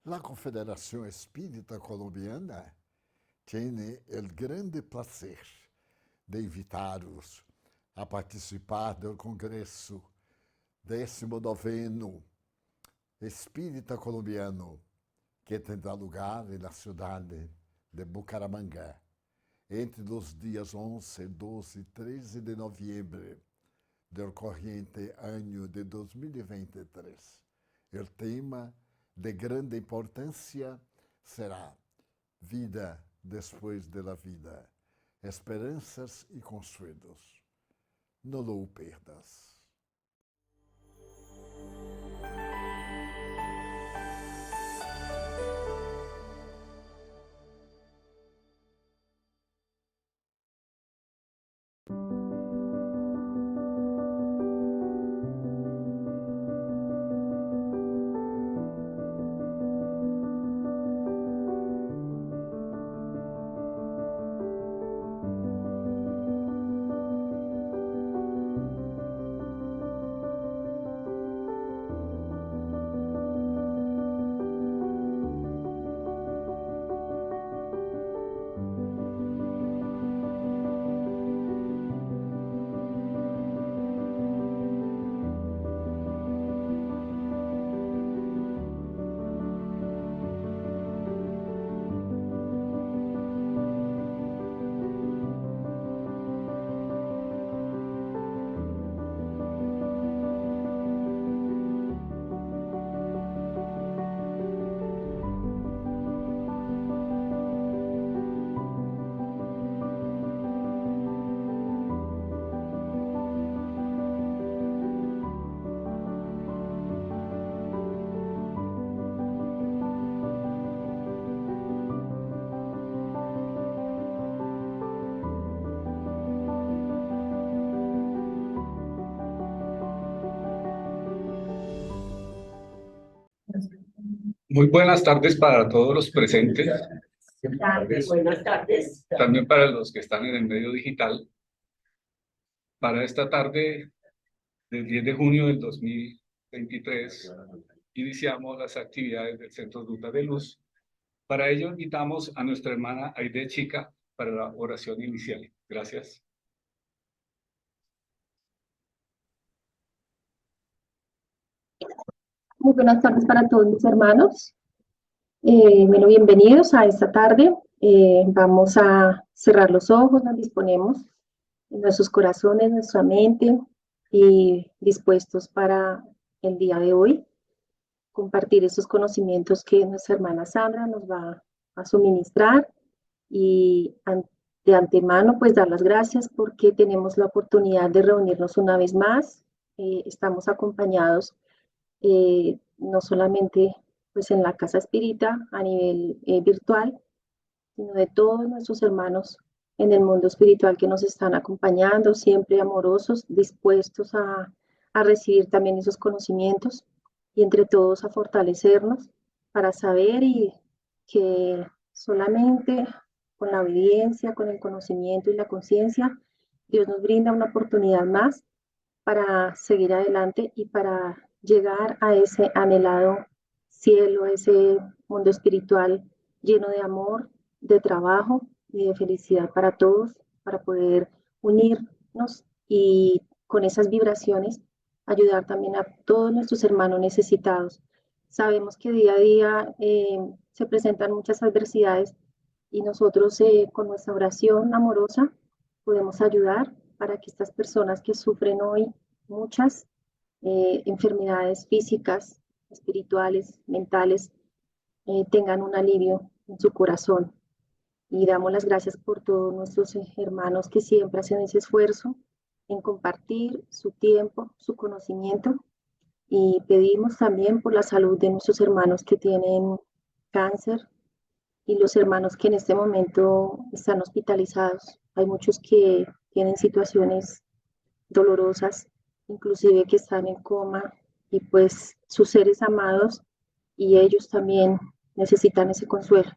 La Confederación Espírita Colombiana tiene el grande placer de invitaros a participar del Congreso 19º Espírita Colombiano, que tendrá lugar en la ciudad de Bucaramanga entre los días 11, 12 y 13 de noviembre del corriente año de 2023. El tema de grande importância será vida después de la vida, esperanças e consuelos. No lo perdas. Muy buenas tardes para todos los presentes, Buenas tardes. también para los que están en el medio digital. Para esta tarde del 10 de junio del 2023, iniciamos las actividades del Centro Ruta de Luz. Para ello invitamos a nuestra hermana Aide Chica para la oración inicial. Gracias. Muy buenas tardes para todos mis hermanos. Bueno, bienvenidos a esta tarde. Vamos a cerrar los ojos, nos disponemos en nuestros corazones, nuestra mente y dispuestos para el día de hoy compartir esos conocimientos que nuestra hermana Sandra nos va a suministrar y de antemano pues dar las gracias porque tenemos la oportunidad de reunirnos una vez más. Estamos acompañados no solamente pues en la Casa Espírita a nivel virtual, sino de todos nuestros hermanos en el mundo espiritual que nos están acompañando, siempre amorosos, dispuestos a recibir también esos conocimientos y entre todos a fortalecernos para saber y que solamente con la obediencia, con el conocimiento y la conciencia, Dios nos brinda una oportunidad más para seguir adelante y para llegar a ese anhelado cielo, a ese mundo espiritual lleno de amor, de trabajo y de felicidad para todos, para poder unirnos y con esas vibraciones ayudar también a todos nuestros hermanos necesitados. Sabemos que día a día se presentan muchas adversidades y nosotros con nuestra oración amorosa podemos ayudar para que estas personas que sufren hoy muchas enfermedades físicas, espirituales, mentales, tengan un alivio en su corazón. Y damos las gracias por todos nuestros hermanos que siempre hacen ese esfuerzo en compartir su tiempo, su conocimiento. Y pedimos también por la salud de nuestros hermanos que tienen cáncer y los hermanos que en este momento están hospitalizados. Hay muchos que tienen situaciones dolorosas, inclusive que están en coma y pues sus seres amados y ellos también necesitan ese consuelo.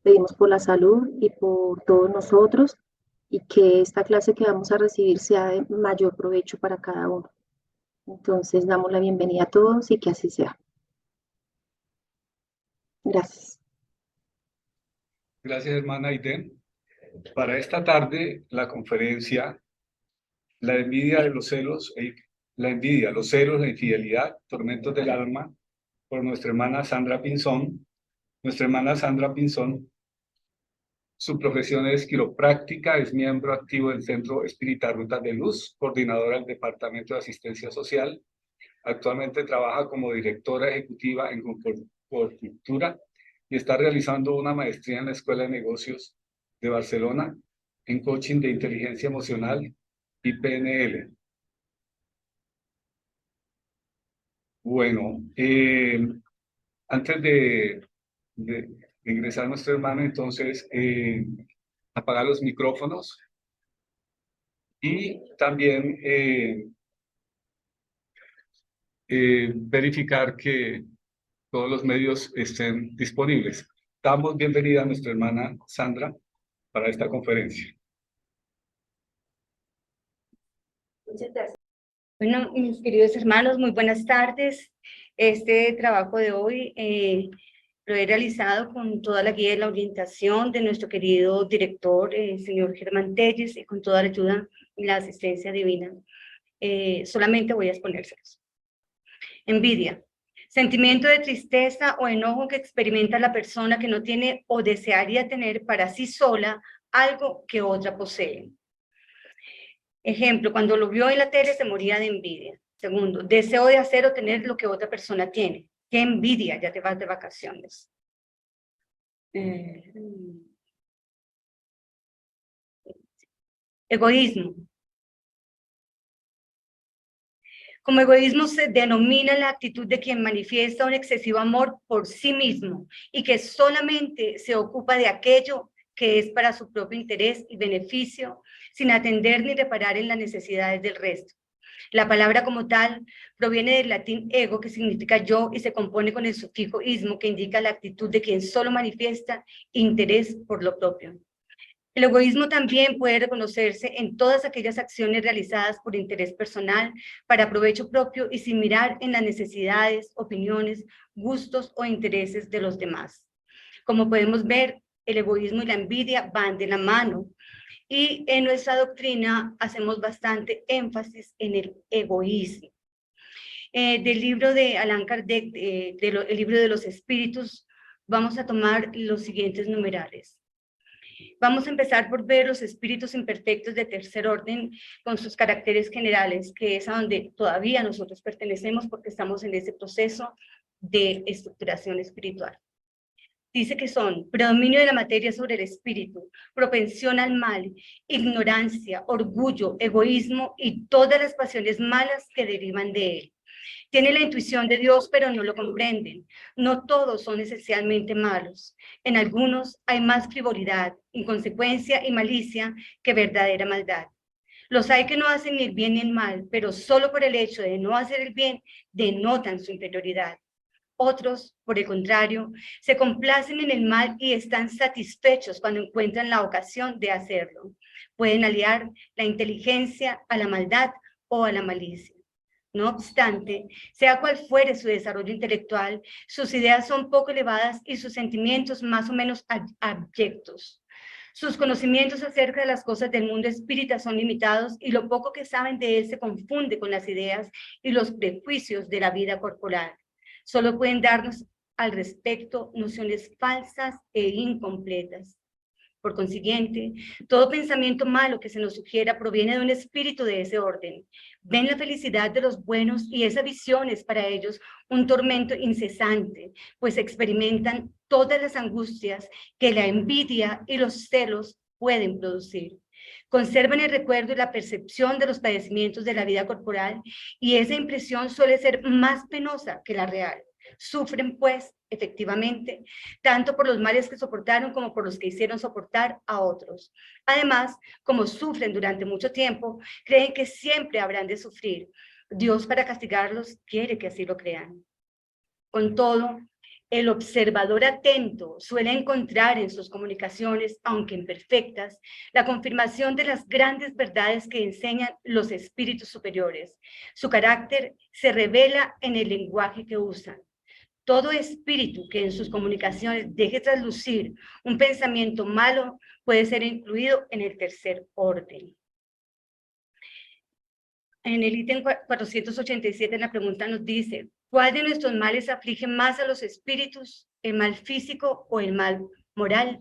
Pedimos por la salud y por todos nosotros y que esta clase que vamos a recibir sea de mayor provecho para cada uno. Entonces damos la bienvenida a todos y que así sea. Gracias. Gracias, hermana Aiden. Para esta tarde, la conferencia La envidia de los celos, la envidia, los celos, la infidelidad, tormentos del alma, por nuestra hermana Sandra Pinzón. Nuestra hermana Sandra Pinzón, su profesión es quiropráctica, es miembro activo del Centro Espírita Rutas de Luz, coordinadora del Departamento de Asistencia Social. Actualmente trabaja como directora ejecutiva en Concultura y está realizando una maestría en la Escuela de Negocios de Barcelona en coaching de inteligencia emocional y PNL. Bueno, antes de ingresar nuestro hermano, entonces, apagar los micrófonos y también verificar que todos los medios estén disponibles. Damos bienvenida a nuestra hermana Sandra para esta conferencia. Muchas gracias. Bueno, mis queridos hermanos, muy buenas tardes. Este trabajo de hoy lo he realizado con toda la guía y la orientación de nuestro querido director, señor Germán Telles, y con toda la ayuda y la asistencia divina. Solamente voy a exponérselos. Envidia. Sentimiento de tristeza o enojo que experimenta la persona que no tiene o desearía tener para sí sola algo que otra posee. Ejemplo, cuando lo vio en la tele se moría de envidia. Segundo, deseo de hacer o tener lo que otra persona tiene. ¡Qué envidia! Ya te vas de vacaciones. Egoísmo. Como egoísmo se denomina la actitud de quien manifiesta un excesivo amor por sí mismo y que solamente se ocupa de aquello que es para su propio interés y beneficio, sin atender ni reparar en las necesidades del resto. La palabra como tal proviene del latín ego, que significa yo, y se compone con el sufijo ismo, que indica la actitud de quien solo manifiesta interés por lo propio. El egoísmo también puede reconocerse en todas aquellas acciones realizadas por interés personal, para provecho propio y sin mirar en las necesidades, opiniones, gustos o intereses de los demás. Como podemos ver, el egoísmo y la envidia van de la mano. Y en nuestra doctrina hacemos bastante énfasis en el egoísmo. Del libro de Allan Kardec, el libro de los espíritus, vamos a tomar los siguientes numerales. Vamos a empezar por ver los espíritus imperfectos de tercer orden con sus caracteres generales, que es a donde todavía nosotros pertenecemos porque estamos en ese proceso de estructuración espiritual. Dice que son predominio de la materia sobre el espíritu, propensión al mal, ignorancia, orgullo, egoísmo y todas las pasiones malas que derivan de él. Tiene la intuición de Dios, pero no lo comprenden. No todos son esencialmente malos. En algunos hay más frivolidad, inconsecuencia y malicia que verdadera maldad. Los hay que no hacen ni el bien ni el mal, pero solo por el hecho de no hacer el bien denotan su inferioridad. Otros, por el contrario, se complacen en el mal y están satisfechos cuando encuentran la ocasión de hacerlo. Pueden aliar la inteligencia a la maldad o a la malicia. No obstante, sea cual fuere su desarrollo intelectual, sus ideas son poco elevadas y sus sentimientos más o menos abyectos. Sus conocimientos acerca de las cosas del mundo espírita son limitados y lo poco que saben de él se confunde con las ideas y los prejuicios de la vida corporal. Solo pueden darnos al respecto nociones falsas e incompletas. Por consiguiente, todo pensamiento malo que se nos sugiera proviene de un espíritu de ese orden. Ven la felicidad de los buenos y esa visión es para ellos un tormento incesante, pues experimentan todas las angustias que la envidia y los celos pueden producir. Conservan el recuerdo y la percepción de los padecimientos de la vida corporal y esa impresión suele ser más penosa que la real. Sufren, pues, efectivamente, tanto por los males que soportaron como por los que hicieron soportar a otros. Además, como sufren durante mucho tiempo, creen que siempre habrán de sufrir. Dios, para castigarlos, quiere que así lo crean. Con todo, el observador atento suele encontrar en sus comunicaciones, aunque imperfectas, la confirmación de las grandes verdades que enseñan los espíritus superiores. Su carácter se revela en el lenguaje que usan. Todo espíritu que en sus comunicaciones deje traslucir un pensamiento malo puede ser incluido en el tercer orden. En el ítem 487 la pregunta nos dice, ¿cuál de nuestros males aflige más a los espíritus, el mal físico o el mal moral?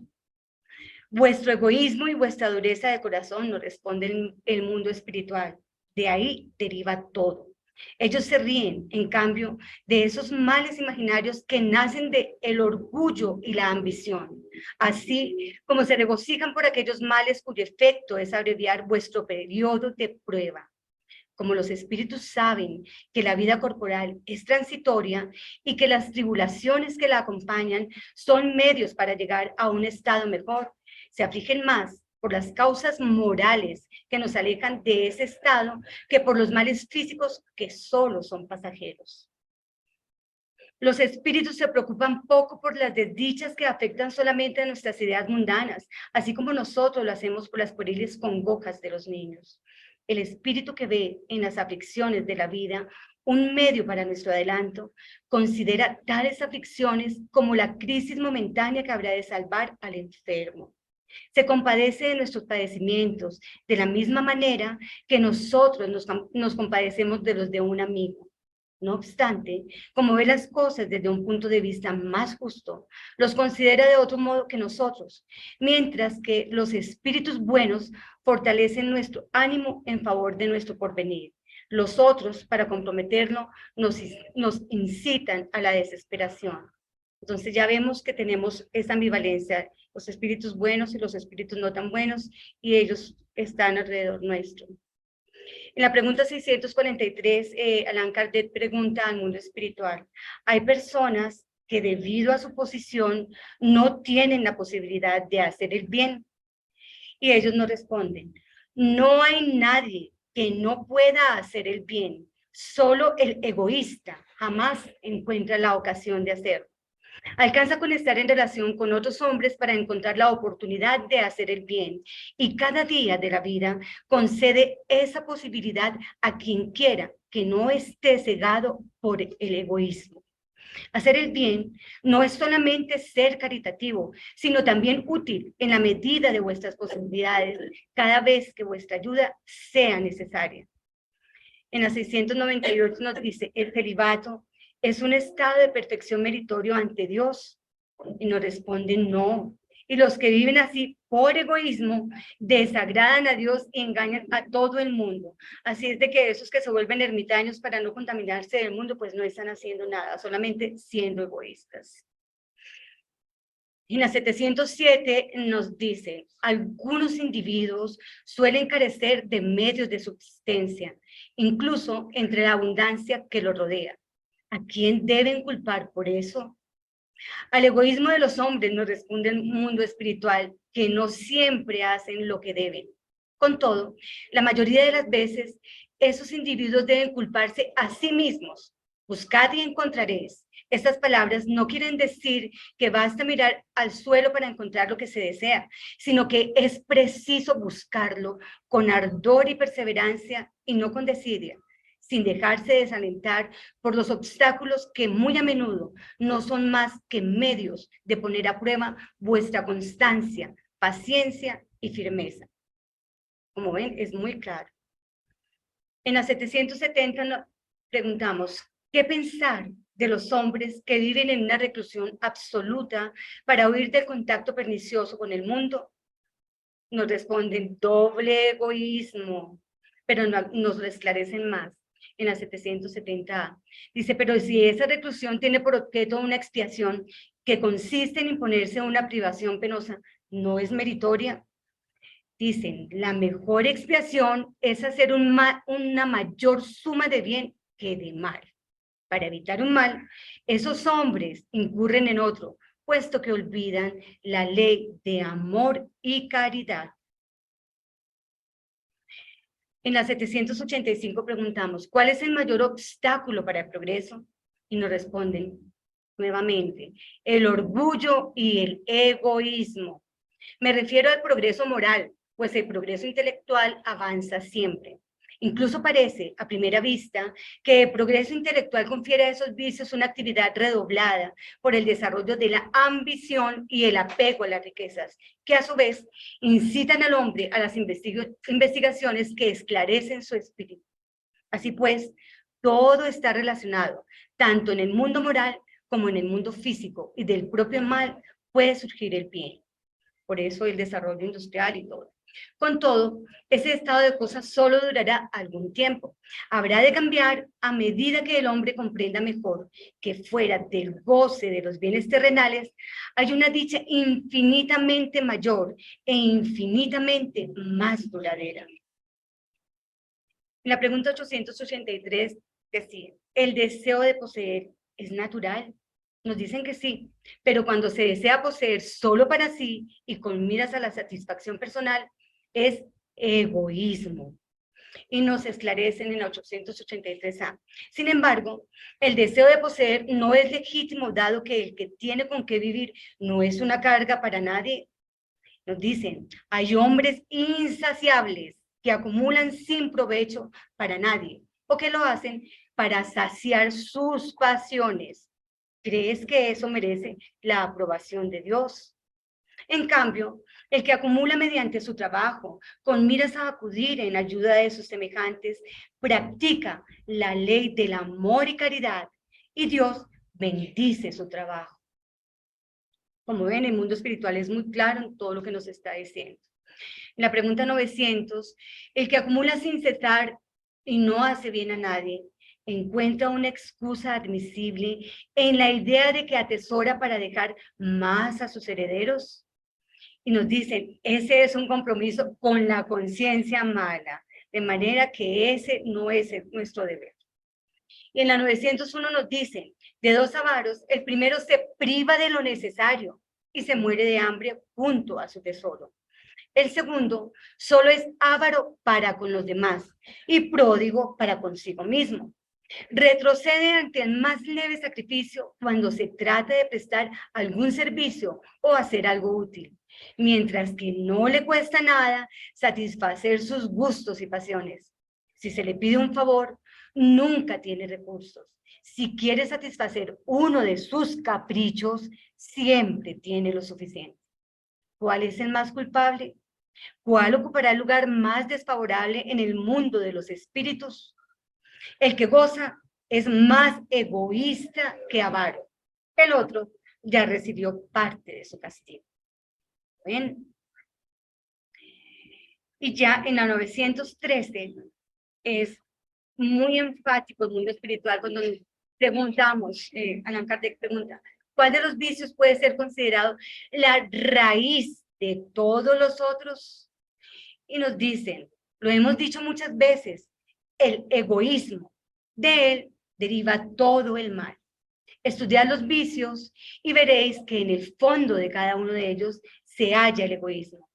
Vuestro egoísmo y vuestra dureza de corazón, nos responde el mundo espiritual. De ahí deriva todo. Ellos se ríen, en cambio, de esos males imaginarios que nacen del orgullo y la ambición, así como se regocijan por aquellos males cuyo efecto es abreviar vuestro periodo de prueba. Como los espíritus saben que la vida corporal es transitoria y que las tribulaciones que la acompañan son medios para llegar a un estado mejor, se afligen más por las causas morales que nos alejan de ese estado que por los males físicos que solo son pasajeros. Los espíritus se preocupan poco por las desdichas que afectan solamente a nuestras ideas mundanas, así como nosotros lo hacemos por las pueriles congojas de los niños. El espíritu que ve en las aflicciones de la vida un medio para nuestro adelanto, considera tales aflicciones como la crisis momentánea que habrá de salvar al enfermo. Se compadece de nuestros padecimientos de la misma manera que nosotros nos compadecemos de los de un amigo. No obstante, como ve las cosas desde un punto de vista más justo, los considera de otro modo que nosotros, mientras que los espíritus buenos fortalecen nuestro ánimo en favor de nuestro porvenir. Los otros, para comprometerlo, nos incitan a la desesperación. Entonces ya vemos que tenemos esa ambivalencia, los espíritus buenos y los espíritus no tan buenos, y ellos están alrededor nuestro. En la pregunta 643, Allan Kardec pregunta al mundo espiritual, hay personas que debido a su posición no tienen la posibilidad de hacer el bien. Y ellos nos responden, no hay nadie que no pueda hacer el bien, solo el egoísta jamás encuentra la ocasión de hacerlo. Alcanza con estar en relación con otros hombres para encontrar la oportunidad de hacer el bien, y cada día de la vida concede esa posibilidad a quien quiera que no esté cegado por el egoísmo. Hacer el bien no es solamente ser caritativo, sino también útil en la medida de vuestras posibilidades, cada vez que vuestra ayuda sea necesaria. En la 698 nos dice, el celibato es un estado de perfección meritorio ante Dios. Y nos responden no. Y los que viven así por egoísmo desagradan a Dios y engañan a todo el mundo. Así es de que esos que se vuelven ermitaños para no contaminarse del mundo, pues no están haciendo nada, solamente siendo egoístas. En la 707 nos dice, algunos individuos suelen carecer de medios de subsistencia, incluso entre la abundancia que los rodea. ¿A quién deben culpar por eso? Al egoísmo de los hombres nos responde el mundo espiritual, que no siempre hacen lo que deben. Con todo, la mayoría de las veces, esos individuos deben culparse a sí mismos. Buscad y encontraréis. Estas palabras no quieren decir que basta mirar al suelo para encontrar lo que se desea, sino que es preciso buscarlo con ardor y perseverancia y no con desidia, sin dejarse desalentar por los obstáculos que muy a menudo no son más que medios de poner a prueba vuestra constancia, paciencia y firmeza. Como ven, es muy claro. En la 770 nos preguntamos, ¿qué pensar de los hombres que viven en una reclusión absoluta para huir del contacto pernicioso con el mundo? Nos responden doble egoísmo, pero nos lo esclarecen más en la 770A. Dice, pero si esa reclusión tiene por objeto una expiación que consiste en imponerse una privación penosa, ¿no es meritoria? Dicen, la mejor expiación es hacer una mayor suma de bien que de mal. Para evitar un mal, esos hombres incurren en otro, puesto que olvidan la ley de amor y caridad. En la 785 preguntamos, ¿cuál es el mayor obstáculo para el progreso? Y nos responden nuevamente, el orgullo y el egoísmo. Me refiero al progreso moral, pues el progreso intelectual avanza siempre. Incluso parece, a primera vista, que el progreso intelectual confiere a esos vicios una actividad redoblada por el desarrollo de la ambición y el apego a las riquezas, que a su vez incitan al hombre a las investigaciones que esclarecen su espíritu. Así pues, todo está relacionado, tanto en el mundo moral como en el mundo físico, y del propio mal puede surgir el bien. Por eso el desarrollo industrial y todo. Con todo, ese estado de cosas solo durará algún tiempo. Habrá de cambiar a medida que el hombre comprenda mejor que fuera del goce de los bienes terrenales hay una dicha infinitamente mayor e infinitamente más duradera. En la pregunta 883 decía, ¿el deseo de poseer es natural? Nos dicen que sí, pero cuando se desea poseer solo para sí y con miras a la satisfacción personal, es egoísmo. Y nos esclarecen en la 883A. Sin embargo, el deseo de poseer no es legítimo, dado que el que tiene con qué vivir no es una carga para nadie. Nos dicen, hay hombres insaciables que acumulan sin provecho para nadie, o que lo hacen para saciar sus pasiones. ¿Crees que eso merece la aprobación de Dios? En cambio, el que acumula mediante su trabajo, con miras a acudir en ayuda de sus semejantes, practica la ley del amor y caridad, y Dios bendice su trabajo. Como ven, el mundo espiritual es muy claro en todo lo que nos está diciendo. En la pregunta 900, el que acumula sin cesar y no hace bien a nadie, encuentra una excusa admisible en la idea de que atesora para dejar más a sus herederos. Y nos dicen, ese es un compromiso con la conciencia mala, de manera que ese no es nuestro deber. Y en la 901 nos dicen, de dos avaros, el primero se priva de lo necesario y se muere de hambre junto a su tesoro. El segundo solo es avaro para con los demás y pródigo para consigo mismo. Retrocede ante el más leve sacrificio cuando se trata de prestar algún servicio o hacer algo útil, mientras que no le cuesta nada satisfacer sus gustos y pasiones. Si se le pide un favor, nunca tiene recursos. Si quiere satisfacer uno de sus caprichos, siempre tiene lo suficiente. ¿Cuál es el más culpable? ¿Cuál ocupará el lugar más desfavorable en el mundo de los espíritus? El que goza es más egoísta que avaro. El otro ya recibió parte de su castigo. ¿Ven? Y ya en la 913 es muy enfático el mundo espiritual cuando nos preguntamos, Allan Kardec pregunta, ¿cuál de los vicios puede ser considerado la raíz de todos los otros? Y nos dicen, lo hemos dicho muchas veces, el egoísmo. De él deriva todo el mal. Estudiad los vicios y veréis que en el fondo de cada uno de ellos se halla el egoísmo.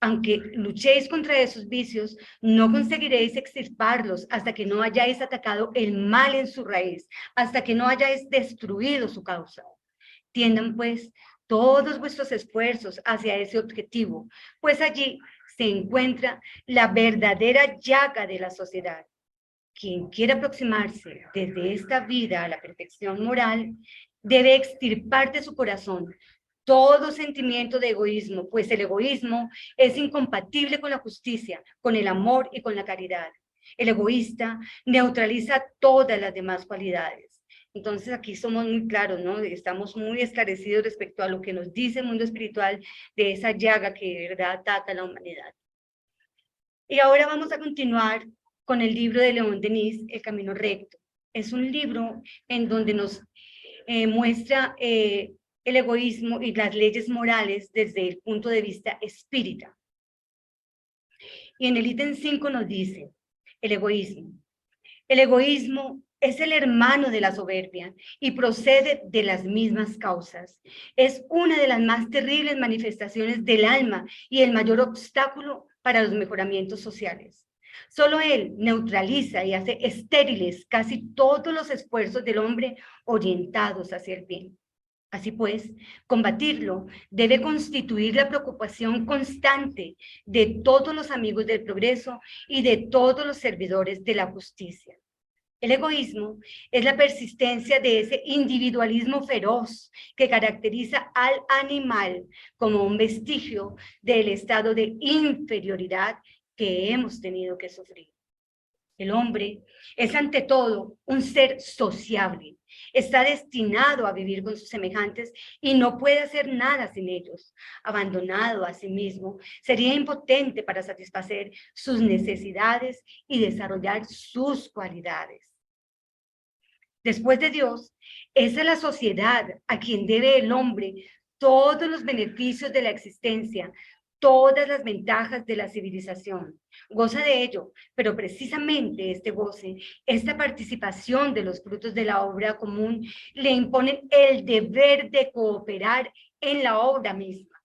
Aunque luchéis contra esos vicios, no conseguiréis extirparlos hasta que no hayáis atacado el mal en su raíz, hasta que no hayáis destruido su causa. Tiendan pues todos vuestros esfuerzos hacia ese objetivo, pues allí se encuentra la verdadera llaga de la sociedad. Quien quiera aproximarse desde esta vida a la perfección moral, debe extirpar de su corazón todo sentimiento de egoísmo, pues el egoísmo es incompatible con la justicia, con el amor y con la caridad. El egoísta neutraliza todas las demás cualidades. Entonces aquí somos muy claros, ¿no? Estamos muy esclarecidos respecto a lo que nos dice el mundo espiritual de esa llaga que de verdad ataca a la humanidad. Y ahora vamos a continuar con el libro de León Denis, El Camino Recto. Es un libro en donde nos muestra el egoísmo y las leyes morales desde el punto de vista espírita. Y en el ítem 5 nos dice, el egoísmo. El egoísmo es el hermano de la soberbia y procede de las mismas causas. Es una de las más terribles manifestaciones del alma y el mayor obstáculo para los mejoramientos sociales. Solo él neutraliza y hace estériles casi todos los esfuerzos del hombre orientados hacia el bien. Así pues, combatirlo debe constituir la preocupación constante de todos los amigos del progreso y de todos los servidores de la justicia. El egoísmo es la persistencia de ese individualismo feroz que caracteriza al animal como un vestigio del estado de inferioridad que hemos tenido que sufrir. El hombre es ante todo un ser sociable, está destinado a vivir con sus semejantes y no puede hacer nada sin ellos. Abandonado a sí mismo, sería impotente para satisfacer sus necesidades y desarrollar sus cualidades. Después de Dios, es a la sociedad a quien debe el hombre todos los beneficios de la existencia, todas las ventajas de la civilización. Goza de ello, pero precisamente este goce, esta participación de los frutos de la obra común, le imponen el deber de cooperar en la obra misma.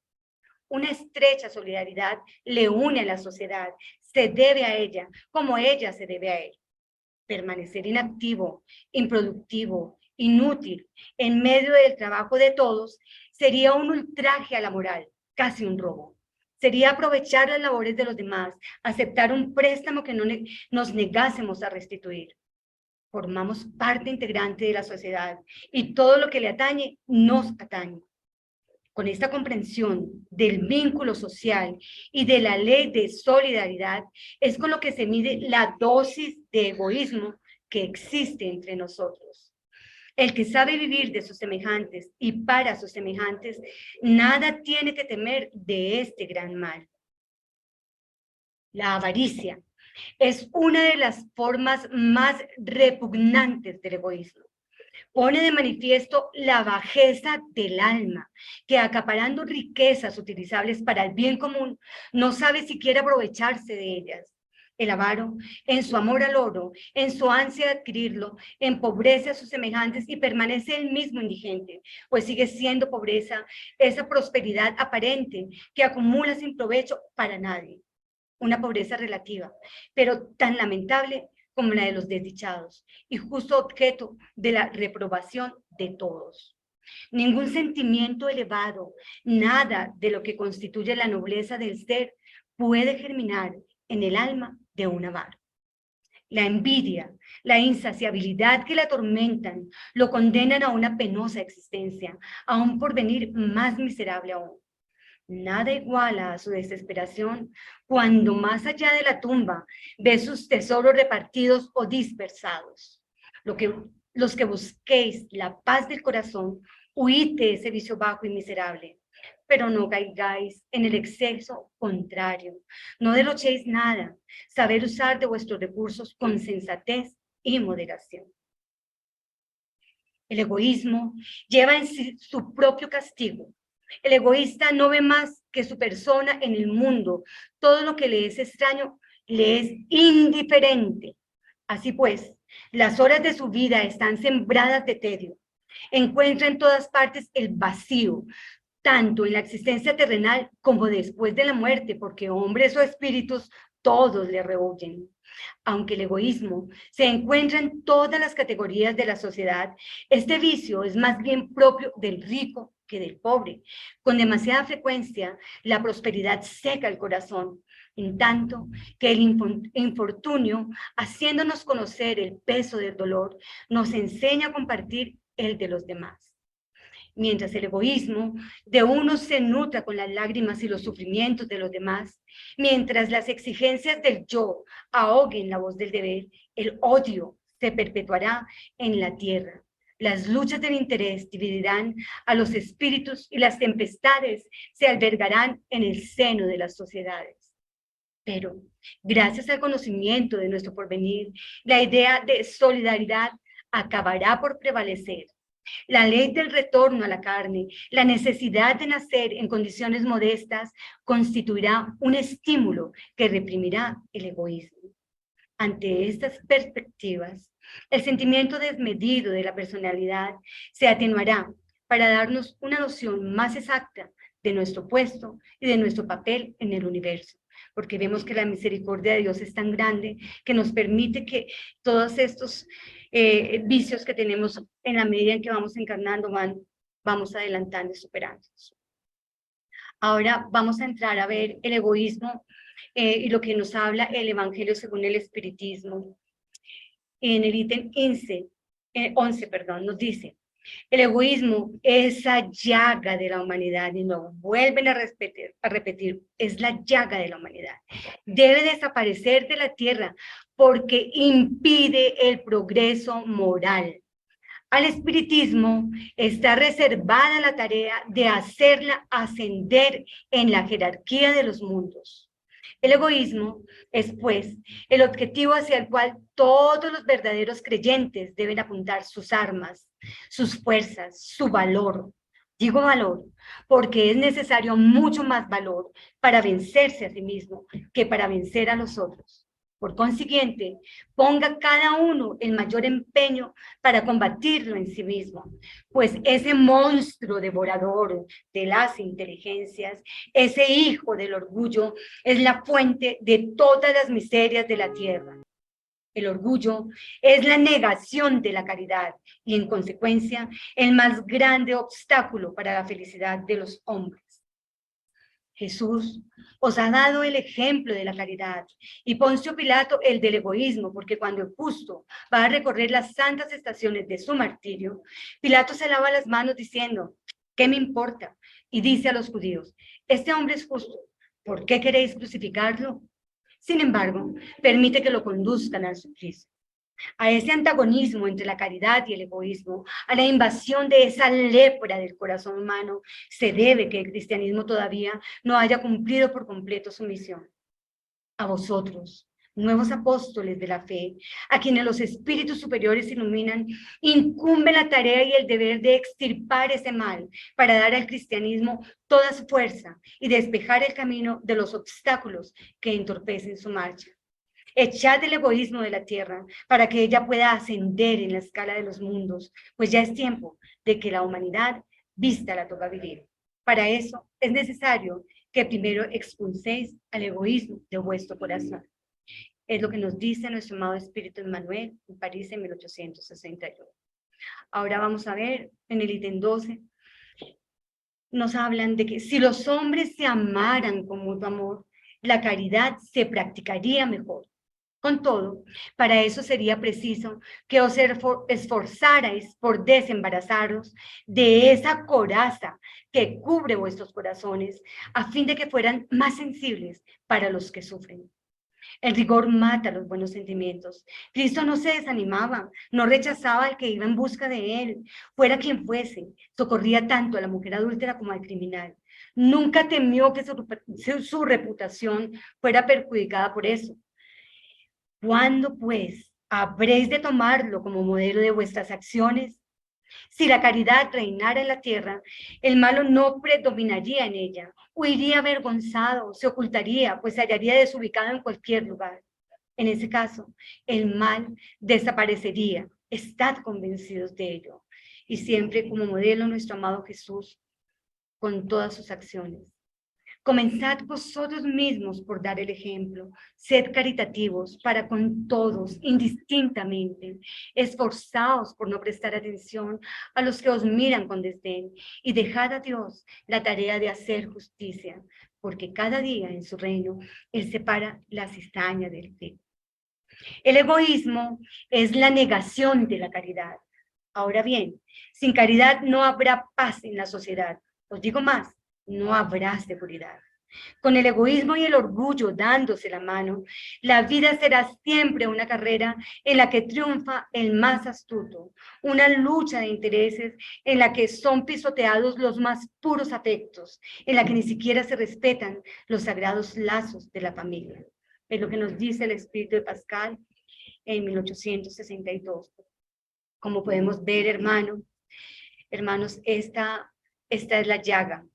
Una estrecha solidaridad le une a la sociedad, se debe a ella, como ella se debe a él. Permanecer inactivo, improductivo, inútil, en medio del trabajo de todos, sería un ultraje a la moral, casi un robo. Sería aprovechar las labores de los demás, aceptar un préstamo que no nos negásemos a restituir. Formamos parte integrante de la sociedad y todo lo que le atañe, nos atañe. Con esta comprensión del vínculo social y de la ley de solidaridad, es con lo que se mide la dosis de egoísmo que existe entre nosotros. El que sabe vivir de sus semejantes y para sus semejantes, nada tiene que temer de este gran mal. La avaricia es una de las formas más repugnantes del egoísmo. Pone de manifiesto la bajeza del alma, que acaparando riquezas utilizables para el bien común, no sabe siquiera aprovecharse de ellas. El avaro, en su amor al oro, en su ansia de adquirirlo, empobrece a sus semejantes y permanece él mismo indigente, pues sigue siendo pobreza esa prosperidad aparente que acumula sin provecho para nadie. Una pobreza relativa, pero tan lamentable como la de los desdichados, y justo objeto de la reprobación de todos. Ningún sentimiento elevado, nada de lo que constituye la nobleza del ser, puede germinar en el alma de un avaro. La envidia, la insaciabilidad que la atormentan, lo condenan a una penosa existencia, a un porvenir más miserable aún. Nada iguala a su desesperación cuando más allá de la tumba ve sus tesoros repartidos o dispersados. Los que busquéis la paz del corazón, huid de ese vicio bajo y miserable, pero no caigáis en el exceso contrario. No derrochéis nada, saber usar de vuestros recursos con sensatez y moderación. El egoísmo lleva en sí su propio castigo. El egoísta no ve más que su persona en el mundo. Todo lo que le es extraño le es indiferente. Así pues, las horas de su vida están sembradas de tedio. Encuentra en todas partes el vacío, tanto en la existencia terrenal como después de la muerte, porque hombres o espíritus, todos le rehuyen. Aunque el egoísmo se encuentra en todas las categorías de la sociedad, este vicio es más bien propio del rico que del pobre. Con demasiada frecuencia, la prosperidad seca el corazón, en tanto que el infortunio, haciéndonos conocer el peso del dolor, nos enseña a compartir el de los demás. Mientras el egoísmo de unos se nutra con las lágrimas y los sufrimientos de los demás, mientras las exigencias del yo ahoguen la voz del deber, el odio se perpetuará en la tierra. Las luchas del interés dividirán a los espíritus y las tempestades se albergarán en el seno de las sociedades. Pero, gracias al conocimiento de nuestro porvenir, la idea de solidaridad acabará por prevalecer. La ley del retorno a la carne, la necesidad de nacer en condiciones modestas, constituirá un estímulo que reprimirá el egoísmo. Ante estas perspectivas, el sentimiento desmedido de la personalidad se atenuará para darnos una noción más exacta de nuestro puesto y de nuestro papel en el universo, porque vemos que la misericordia de Dios es tan grande que nos permite que todos estos vicios que tenemos en la medida en que vamos encarnando van vamos adelantando y superándonos. Ahora vamos a entrar a ver el egoísmo y lo que nos habla el Evangelio según el Espiritismo. En el ítem 11, perdón, nos dice: el egoísmo, esa llaga de la humanidad, y lo vuelven a repetir, es la llaga de la humanidad. Debe desaparecer de la tierra porque impide el progreso moral. Al espiritismo está reservada la tarea de hacerla ascender en la jerarquía de los mundos. El egoísmo es, pues, el objetivo hacia el cual todos los verdaderos creyentes deben apuntar sus armas, sus fuerzas, su valor. Digo valor porque es necesario mucho más valor para vencerse a sí mismo que para vencer a los otros. Por consiguiente, ponga cada uno el mayor empeño para combatirlo en sí mismo, pues ese monstruo devorador de las inteligencias, ese hijo del orgullo, es la fuente de todas las miserias de la tierra. El orgullo es la negación de la caridad y, en consecuencia, el más grande obstáculo para la felicidad de los hombres. Jesús os ha dado el ejemplo de la caridad y Poncio Pilato el del egoísmo, porque cuando el justo va a recorrer las santas estaciones de su martirio, Pilato se lava las manos diciendo: ¿qué me importa? Y dice a los judíos: este hombre es justo, ¿por qué queréis crucificarlo? Sin embargo, permite que lo conduzcan al suplicio. A ese antagonismo entre la caridad y el egoísmo, a la invasión de esa lepra del corazón humano, se debe que el cristianismo todavía no haya cumplido por completo su misión. A vosotros, nuevos apóstoles de la fe, a quienes los espíritus superiores iluminan, incumbe la tarea y el deber de extirpar ese mal para dar al cristianismo toda su fuerza y despejar el camino de los obstáculos que entorpecen su marcha. Echad el egoísmo de la tierra para que ella pueda ascender en la escala de los mundos, pues ya es tiempo de que la humanidad vista la toca vivir. Para eso es necesario que primero expulséis al egoísmo de vuestro corazón. Es lo que nos dice nuestro amado Espíritu Emmanuel en París en 1862. Ahora vamos a ver en el ítem 12, nos hablan de que si los hombres se amaran con mutuo amor, la caridad se practicaría mejor. Con todo, para eso sería preciso que os esforzarais por desembarazaros de esa coraza que cubre vuestros corazones, a fin de que fueran más sensibles para los que sufren. El rigor mata los buenos sentimientos. Cristo no se desanimaba, no rechazaba al que iba en busca de él, fuera quien fuese, socorría tanto a la mujer adúltera como al criminal. Nunca temió que su reputación fuera perjudicada por eso. ¿Cuándo, pues, habréis de tomarlo como modelo de vuestras acciones? Si la caridad reinara en la tierra, el malo no predominaría en ella, huiría avergonzado, se ocultaría, pues se hallaría desubicado en cualquier lugar. En ese caso, el mal desaparecería. Estad convencidos de ello. Y siempre como modelo nuestro amado Jesús, con todas sus acciones. Comenzad vosotros mismos por dar el ejemplo. Sed caritativos para con todos, indistintamente. Esforzaos por no prestar atención a los que os miran con desdén y dejad a Dios la tarea de hacer justicia, porque cada día en su reino Él separa la cizaña del trigo. El egoísmo es la negación de la caridad. Ahora bien, sin caridad no habrá paz en la sociedad. Os digo más, no habrá seguridad. Con el egoísmo y el orgullo dándose la mano, la vida será siempre una carrera en la que triunfa el más astuto, una lucha de intereses en la que son pisoteados los más puros afectos, en la que ni siquiera se respetan los sagrados lazos de la familia. Es lo que nos dice el espíritu de Pascal en 1862. Como podemos ver, hermanos, esta es la llaga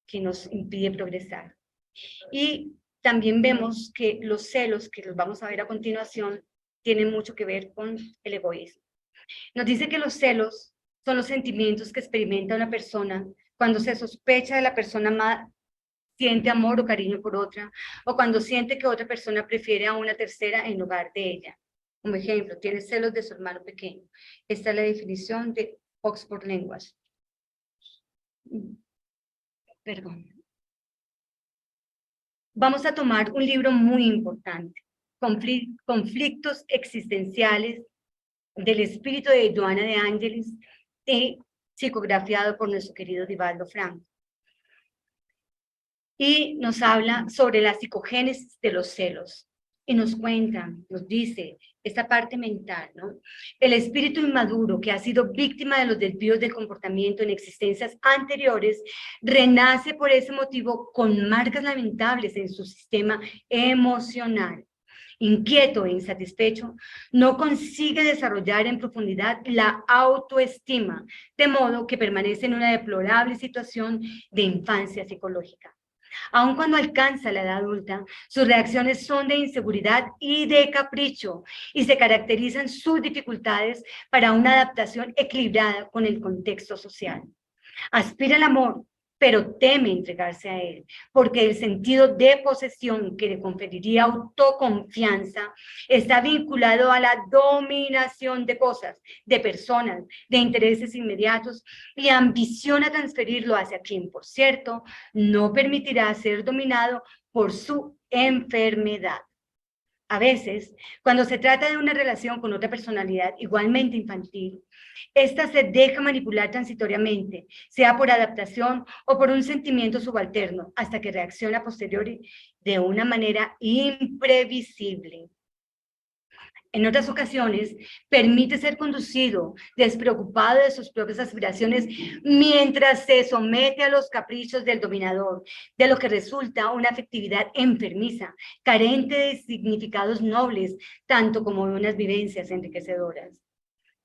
que nos impide progresar. Y también vemos que los celos, que los vamos a ver a continuación, tienen mucho que ver con el egoísmo. Nos dice que los celos son los sentimientos que experimenta una persona cuando se sospecha de la persona amada, siente amor o cariño por otra, o cuando siente que otra persona prefiere a una tercera en lugar de ella. Como ejemplo, tiene celos de su hermano pequeño. Esta es la definición de Oxford Language. Perdón. Vamos a tomar un libro muy importante, Conflictos existenciales, del espíritu de Joana de Ángelis, psicografiado por nuestro querido Divaldo Franco. Y nos habla sobre la psicogénesis de los celos. Y nos cuenta, nos dice, esta parte mental, ¿no? El espíritu inmaduro que ha sido víctima de los desvíos del comportamiento en existencias anteriores, renace por ese motivo con marcas lamentables en su sistema emocional. Inquieto e insatisfecho, no consigue desarrollar en profundidad la autoestima, de modo que permanece en una deplorable situación de infancia psicológica. Aun cuando alcanza la edad adulta, sus reacciones son de inseguridad y de capricho, y se caracterizan sus dificultades para una adaptación equilibrada con el contexto social. Aspira al amor, pero teme entregarse a él, porque el sentido de posesión que le conferiría autoconfianza está vinculado a la dominación de cosas, de personas, de intereses inmediatos, y ambiciona transferirlo hacia quien, por cierto, no permitirá ser dominado por su enfermedad. A veces, cuando se trata de una relación con otra personalidad igualmente infantil, esta se deja manipular transitoriamente, sea por adaptación o por un sentimiento subalterno, hasta que reacciona a posteriori de una manera imprevisible. En otras ocasiones, permite ser conducido, despreocupado de sus propias aspiraciones, mientras se somete a los caprichos del dominador, de lo que resulta una afectividad enfermiza, carente de significados nobles, tanto como de unas vivencias enriquecedoras.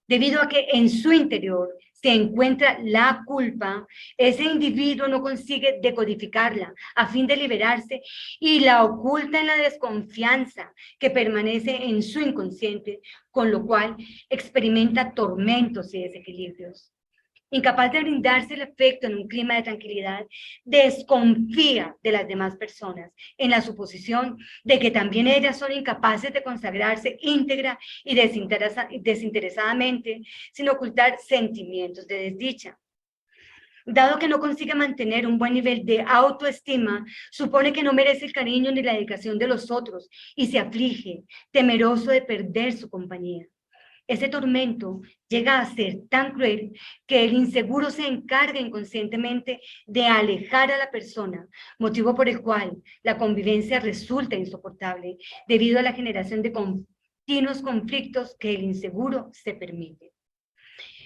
Debido a que en su interior se encuentra la culpa, ese individuo no consigue decodificarla a fin de liberarse y la oculta en la desconfianza que permanece en su inconsciente, con lo cual experimenta tormentos y desequilibrios. Incapaz de brindarse el afecto en un clima de tranquilidad, desconfía de las demás personas en la suposición de que también ellas son incapaces de consagrarse íntegra y desinteresadamente, sin ocultar sentimientos de desdicha. Dado que no consigue mantener un buen nivel de autoestima, supone que no merece el cariño ni la dedicación de los otros y se aflige, temeroso de perder su compañía. Ese tormento llega a ser tan cruel que el inseguro se encarga inconscientemente de alejar a la persona, motivo por el cual la convivencia resulta insoportable debido a la generación de continuos conflictos que el inseguro se permite.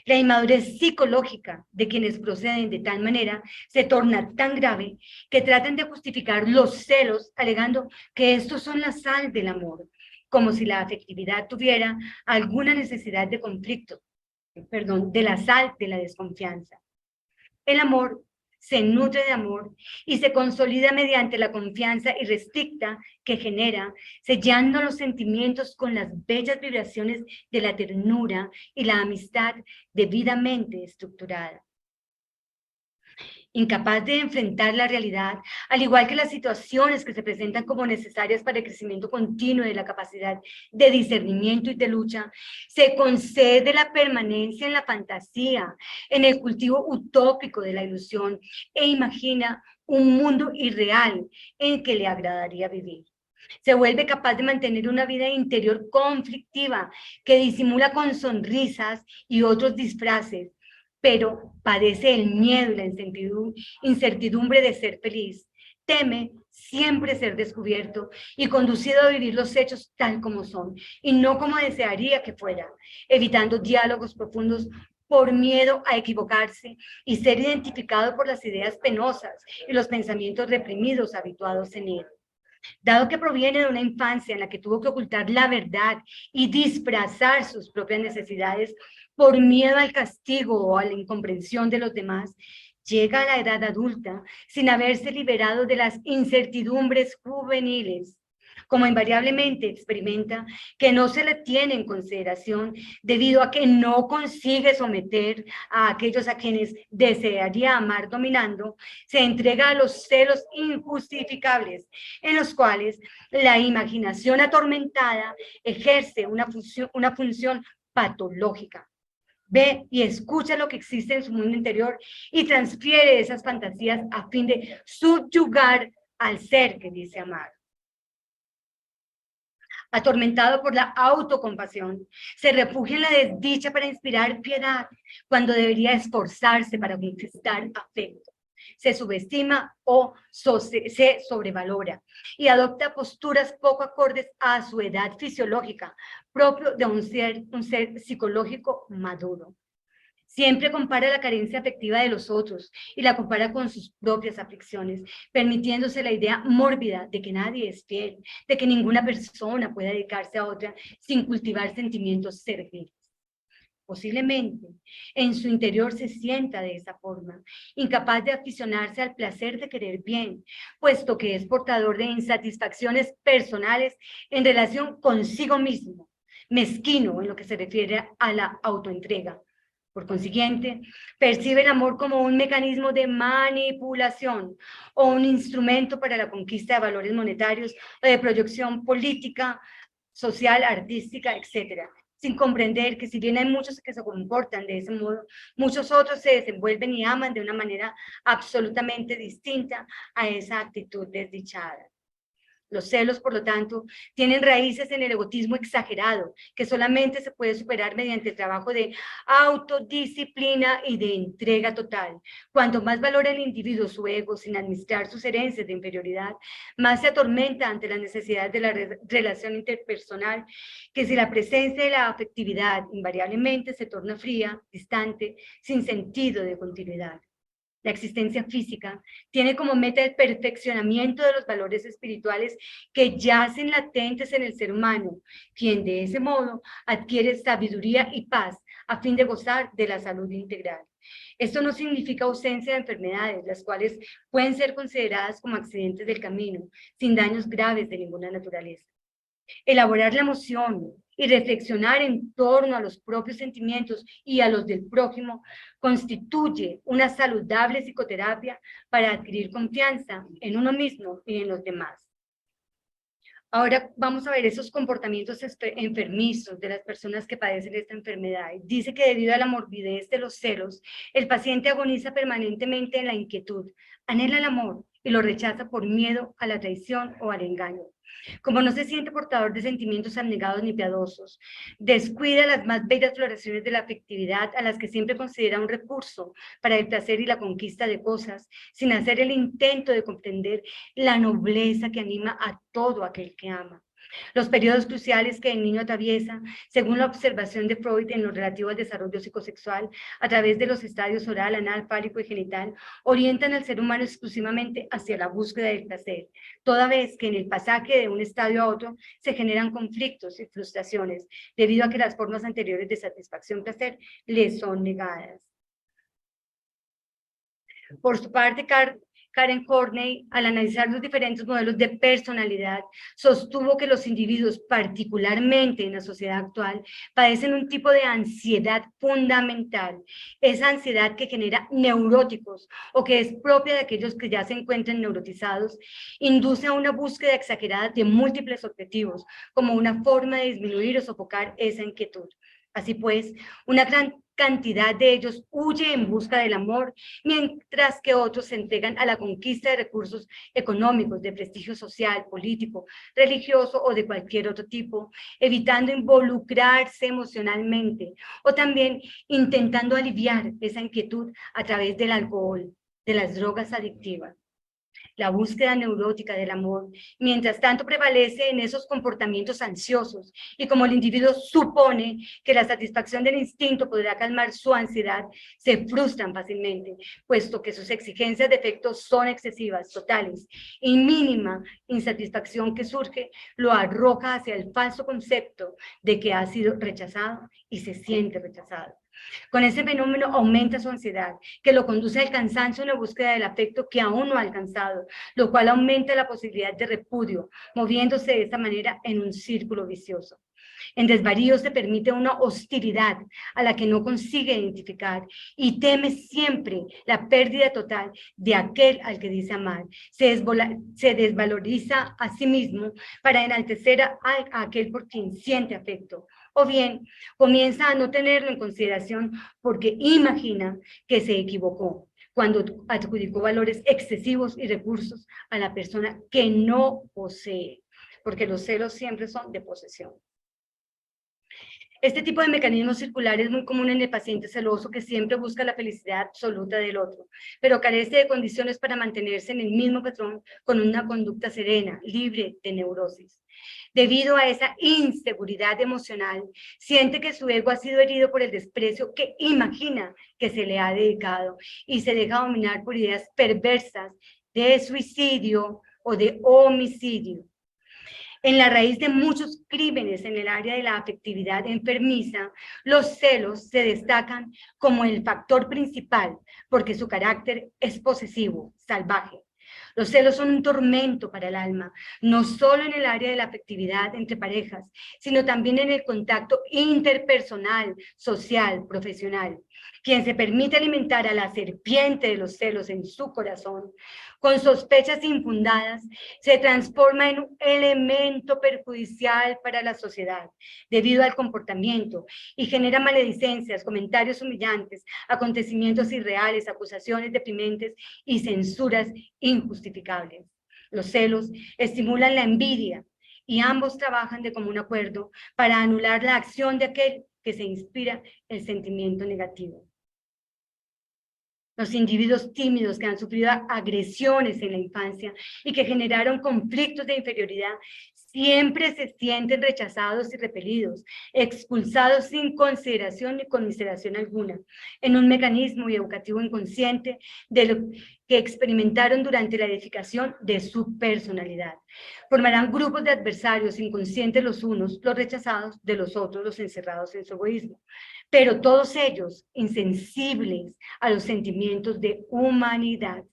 La inmadurez psicológica de quienes proceden de tal manera se torna tan grave que tratan de justificar los celos alegando que estos son la sal del amor, como si la afectividad tuviera alguna necesidad de conflicto, de la sal de la desconfianza. El amor se nutre de amor y se consolida mediante la confianza irrestricta que genera, sellando los sentimientos con las bellas vibraciones de la ternura y la amistad debidamente estructurada. Incapaz de enfrentar la realidad, al igual que las situaciones que se presentan como necesarias para el crecimiento continuo de la capacidad de discernimiento y de lucha, se concede la permanencia en la fantasía, en el cultivo utópico de la ilusión e imagina un mundo irreal en que le agradaría vivir. Se vuelve capaz de mantener una vida interior conflictiva que disimula con sonrisas y otros disfraces, pero padece el miedo y la incertidumbre de ser feliz. Teme siempre ser descubierto y conducido a vivir los hechos tal como son, y no como desearía que fuera, evitando diálogos profundos por miedo a equivocarse y ser identificado por las ideas penosas y los pensamientos reprimidos habituados en él. Dado que proviene de una infancia en la que tuvo que ocultar la verdad y disfrazar sus propias necesidades por miedo al castigo o a la incomprensión de los demás, llega a la edad adulta sin haberse liberado de las incertidumbres juveniles, como invariablemente experimenta que no se le tiene en consideración debido a que no consigue someter a aquellos a quienes desearía amar dominando, se entrega a los celos injustificables en los cuales la imaginación atormentada ejerce una función patológica. ve y escucha lo que existe en su mundo interior y transfiere esas fantasías a fin de subyugar al ser que dice amar. Atormentado por la autocompasión, se refugia en la desdicha para inspirar piedad, cuando debería esforzarse para conquistar afecto. Se subestima o se sobrevalora y adopta posturas poco acordes a su edad fisiológica, propio de un ser psicológico maduro. Siempre compara la carencia afectiva de los otros y la compara con sus propias aflicciones, permitiéndose la idea mórbida de que nadie es fiel, de que ninguna persona puede dedicarse a otra sin cultivar sentimientos serviles. Posiblemente en su interior se sienta de esa forma, incapaz de aficionarse al placer de querer bien, puesto que es portador de insatisfacciones personales en relación consigo mismo, mezquino en lo que se refiere a la autoentrega. Por consiguiente, percibe el amor como un mecanismo de manipulación o un instrumento para la conquista de valores monetarios o de proyección política, social, artística, etc., sin comprender que si bien hay muchos que se comportan de ese modo, muchos otros se desenvuelven y aman de una manera absolutamente distinta a esa actitud desdichada. Los celos, por lo tanto, tienen raíces en el egoísmo exagerado, que solamente se puede superar mediante el trabajo de autodisciplina y de entrega total. Cuanto más valora el individuo su ego sin administrar sus herencias de inferioridad, más se atormenta ante la necesidad de la relación interpersonal, que si la presencia de la afectividad invariablemente se torna fría, distante, sin sentido de continuidad. La existencia física tiene como meta el perfeccionamiento de los valores espirituales que yacen latentes en el ser humano, quien de ese modo adquiere sabiduría y paz a fin de gozar de la salud integral. Esto no significa ausencia de enfermedades, las cuales pueden ser consideradas como accidentes del camino, sin daños graves de ninguna naturaleza. Elaborar la emoción y reflexionar en torno a los propios sentimientos y a los del prójimo constituye una saludable psicoterapia para adquirir confianza en uno mismo y en los demás. Ahora vamos a ver esos comportamientos enfermizos de las personas que padecen esta enfermedad. Dice que debido a la morbidez de los celos, el paciente agoniza permanentemente en la inquietud, anhela el amor y lo rechaza por miedo a la traición o al engaño. Como no se siente portador de sentimientos abnegados ni piadosos, descuida las más bellas floraciones de la afectividad a las que siempre considera un recurso para el placer y la conquista de cosas, sin hacer el intento de comprender la nobleza que anima a todo aquel que ama. Los periodos cruciales que el niño atraviesa, según la observación de Freud en lo relativo al desarrollo psicosexual, a través de los estadios oral, anal, fálico y genital, orientan al ser humano exclusivamente hacia la búsqueda del placer, toda vez que en el pasaje de un estadio a otro se generan conflictos y frustraciones, debido a que las formas anteriores de satisfacción-placer les son negadas. Por su parte, Karen Horney, al analizar los diferentes modelos de personalidad, sostuvo que los individuos, particularmente en la sociedad actual, padecen un tipo de ansiedad fundamental. Esa ansiedad que genera neuróticos o que es propia de aquellos que ya se encuentran neurotizados, induce a una búsqueda exagerada de múltiples objetivos, como una forma de disminuir o sofocar esa inquietud. Así pues, una gran cantidad de ellos huye en busca del amor, mientras que otros se entregan a la conquista de recursos económicos, de prestigio social, político, religioso o de cualquier otro tipo, evitando involucrarse emocionalmente, o también intentando aliviar esa inquietud a través del alcohol, de las drogas adictivas. La búsqueda neurótica del amor, mientras tanto, prevalece en esos comportamientos ansiosos, y como el individuo supone que la satisfacción del instinto podrá calmar su ansiedad, se frustran fácilmente, puesto que sus exigencias de efecto son excesivas, totales, y mínima insatisfacción que surge lo arroja hacia el falso concepto de que ha sido rechazado y se siente rechazado. Con ese fenómeno aumenta su ansiedad, que lo conduce al cansancio en la búsqueda del afecto que aún no ha alcanzado, lo cual aumenta la posibilidad de repudio, moviéndose de esta manera en un círculo vicioso. En desvarío se permite una hostilidad a la que no consigue identificar y teme siempre la pérdida total de aquel al que dice amar. Se desvaloriza a sí mismo para enaltecer a aquel por quien siente afecto, o bien comienza a no tenerlo en consideración porque imagina que se equivocó cuando adjudicó valores excesivos y recursos a la persona que no posee, porque los celos siempre son de posesión. Este tipo de mecanismo circular es muy común en el paciente celoso que siempre busca la felicidad absoluta del otro, pero carece de condiciones para mantenerse en el mismo patrón con una conducta serena, libre de neurosis. Debido a esa inseguridad emocional, siente que su ego ha sido herido por el desprecio que imagina que se le ha dedicado y se deja dominar por ideas perversas de suicidio o de homicidio. En la raíz de muchos crímenes en el área de la afectividad enfermiza, los celos se destacan como el factor principal porque su carácter es posesivo, salvaje. Los celos son un tormento para el alma, no solo en el área de la afectividad entre parejas, sino también en el contacto interpersonal, social, profesional. Quien se permite alimentar a la serpiente de los celos en su corazón, con sospechas infundadas, se transforma en un elemento perjudicial para la sociedad debido al comportamiento y genera maledicencias, comentarios humillantes, acontecimientos irreales, acusaciones deprimentes y censuras injustificables. Los celos estimulan la envidia y ambos trabajan de común acuerdo para anular la acción de aquel que se inspira el sentimiento negativo. Los individuos tímidos que han sufrido agresiones en la infancia y que generaron conflictos de inferioridad siempre se sienten rechazados y repelidos, expulsados sin consideración ni conmiseración alguna, en un mecanismo educativo inconsciente de lo que experimentaron durante la edificación de su personalidad. Formarán grupos de adversarios inconscientes los unos, los rechazados, de los otros, los encerrados en su egoísmo. Pero todos ellos insensibles a los sentimientos de humanidad.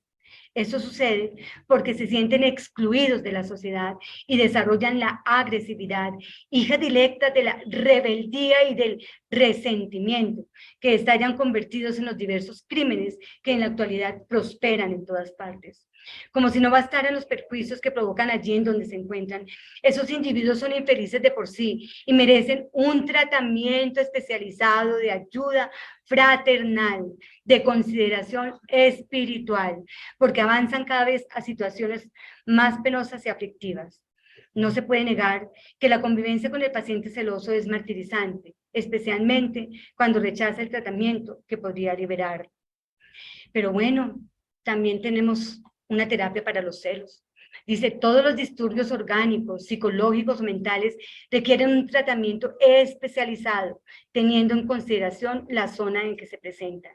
Eso sucede porque se sienten excluidos de la sociedad y desarrollan la agresividad, hija directa de la rebeldía y del resentimiento, que estallan convertidos en los diversos crímenes que en la actualidad prosperan en todas partes. Como si no bastaran los perjuicios que provocan allí en donde se encuentran, esos individuos son infelices de por sí y merecen un tratamiento especializado de ayuda fraternal, de consideración espiritual, porque avanzan cada vez a situaciones más penosas y aflictivas. No se puede negar que la convivencia con el paciente celoso es martirizante, especialmente cuando rechaza el tratamiento que podría liberar. Pero bueno, también tenemos una terapia para los celos. Dice, todos los disturbios orgánicos, psicológicos o mentales requieren un tratamiento especializado, teniendo en consideración la zona en que se presentan.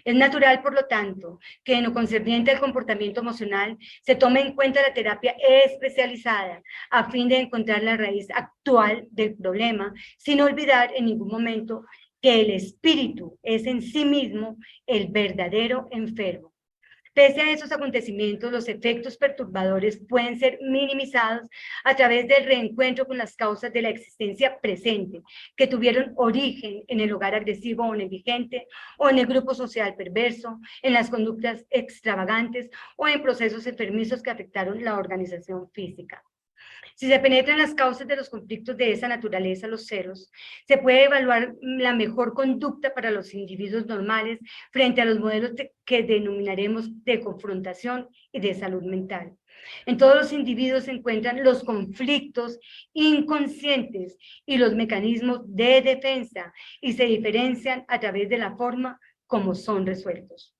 Es natural, por lo tanto, que en lo concerniente al comportamiento emocional se tome en cuenta la terapia especializada a fin de encontrar la raíz actual del problema, sin olvidar en ningún momento que el espíritu es en sí mismo el verdadero enfermo. Pese a esos acontecimientos, los efectos perturbadores pueden ser minimizados a través del reencuentro con las causas de la existencia presente, que tuvieron origen en el hogar agresivo o negligente, o en el grupo social perverso, en las conductas extravagantes, o en procesos enfermizos que afectaron la organización física. Si se penetran las causas de los conflictos de esa naturaleza, los celos, se puede evaluar la mejor conducta para los individuos normales frente a los modelos que denominaremos de confrontación y de salud mental. En todos los individuos se encuentran los conflictos inconscientes y los mecanismos de defensa y se diferencian a través de la forma como son resueltos.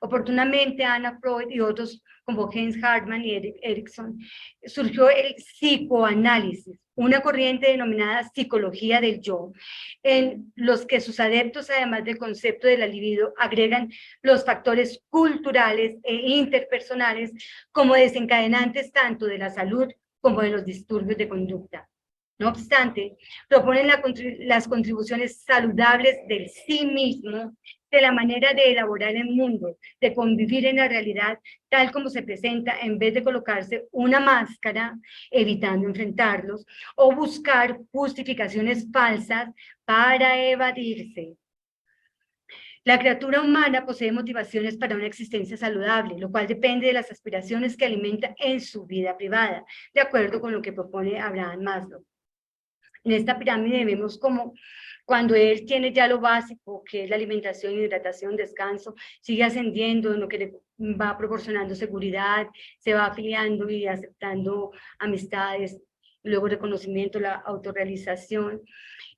Oportunamente, Anna Freud y otros como Heinz Hartmann y Erikson, surgió el psicoanálisis, una corriente denominada psicología del yo, en los que sus adeptos, además del concepto de la libido, agregan los factores culturales e interpersonales como desencadenantes tanto de la salud como de los disturbios de conducta. No obstante, proponen las contribuciones saludables del sí mismo, de la manera de elaborar el mundo, de convivir en la realidad tal como se presenta, en vez de colocarse una máscara, evitando enfrentarlos, o buscar justificaciones falsas para evadirse. La criatura humana posee motivaciones para una existencia saludable, lo cual depende de las aspiraciones que alimenta en su vida privada, de acuerdo con lo que propone Abraham Maslow. En esta pirámide vemos como cuando él tiene ya lo básico, que es la alimentación, hidratación, descanso, sigue ascendiendo en lo que le va proporcionando seguridad, se va afiliando y aceptando amistades, luego reconocimiento, la autorrealización.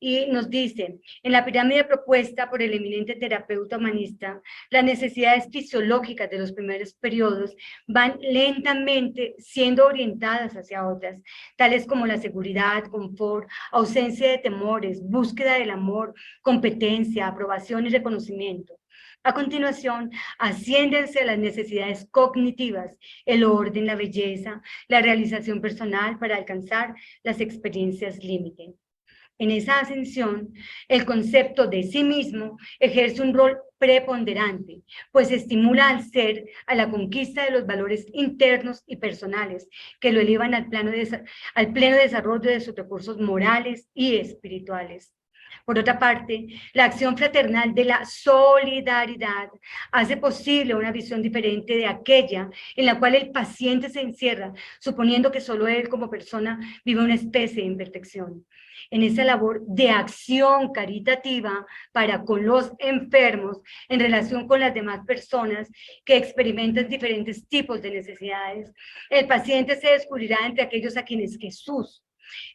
Y nos dice, en la pirámide propuesta por el eminente terapeuta humanista, las necesidades fisiológicas de los primeros periodos van lentamente siendo orientadas hacia otras, tales como la seguridad, confort, ausencia de temores, búsqueda del amor, competencia, aprobación y reconocimiento. A continuación, asciéndense a las necesidades cognitivas, el orden, la belleza, la realización personal para alcanzar las experiencias límite. En esa ascensión, el concepto de sí mismo ejerce un rol preponderante, pues estimula al ser a la conquista de los valores internos y personales que lo elevan al pleno desarrollo de sus recursos morales y espirituales. Por otra parte, la acción fraternal de la solidaridad hace posible una visión diferente de aquella en la cual el paciente se encierra, suponiendo que solo él como persona vive una especie de imperfección. En esa labor de acción caritativa para con los enfermos en relación con las demás personas que experimentan diferentes tipos de necesidades, el paciente se descubrirá entre aquellos a quienes Jesús,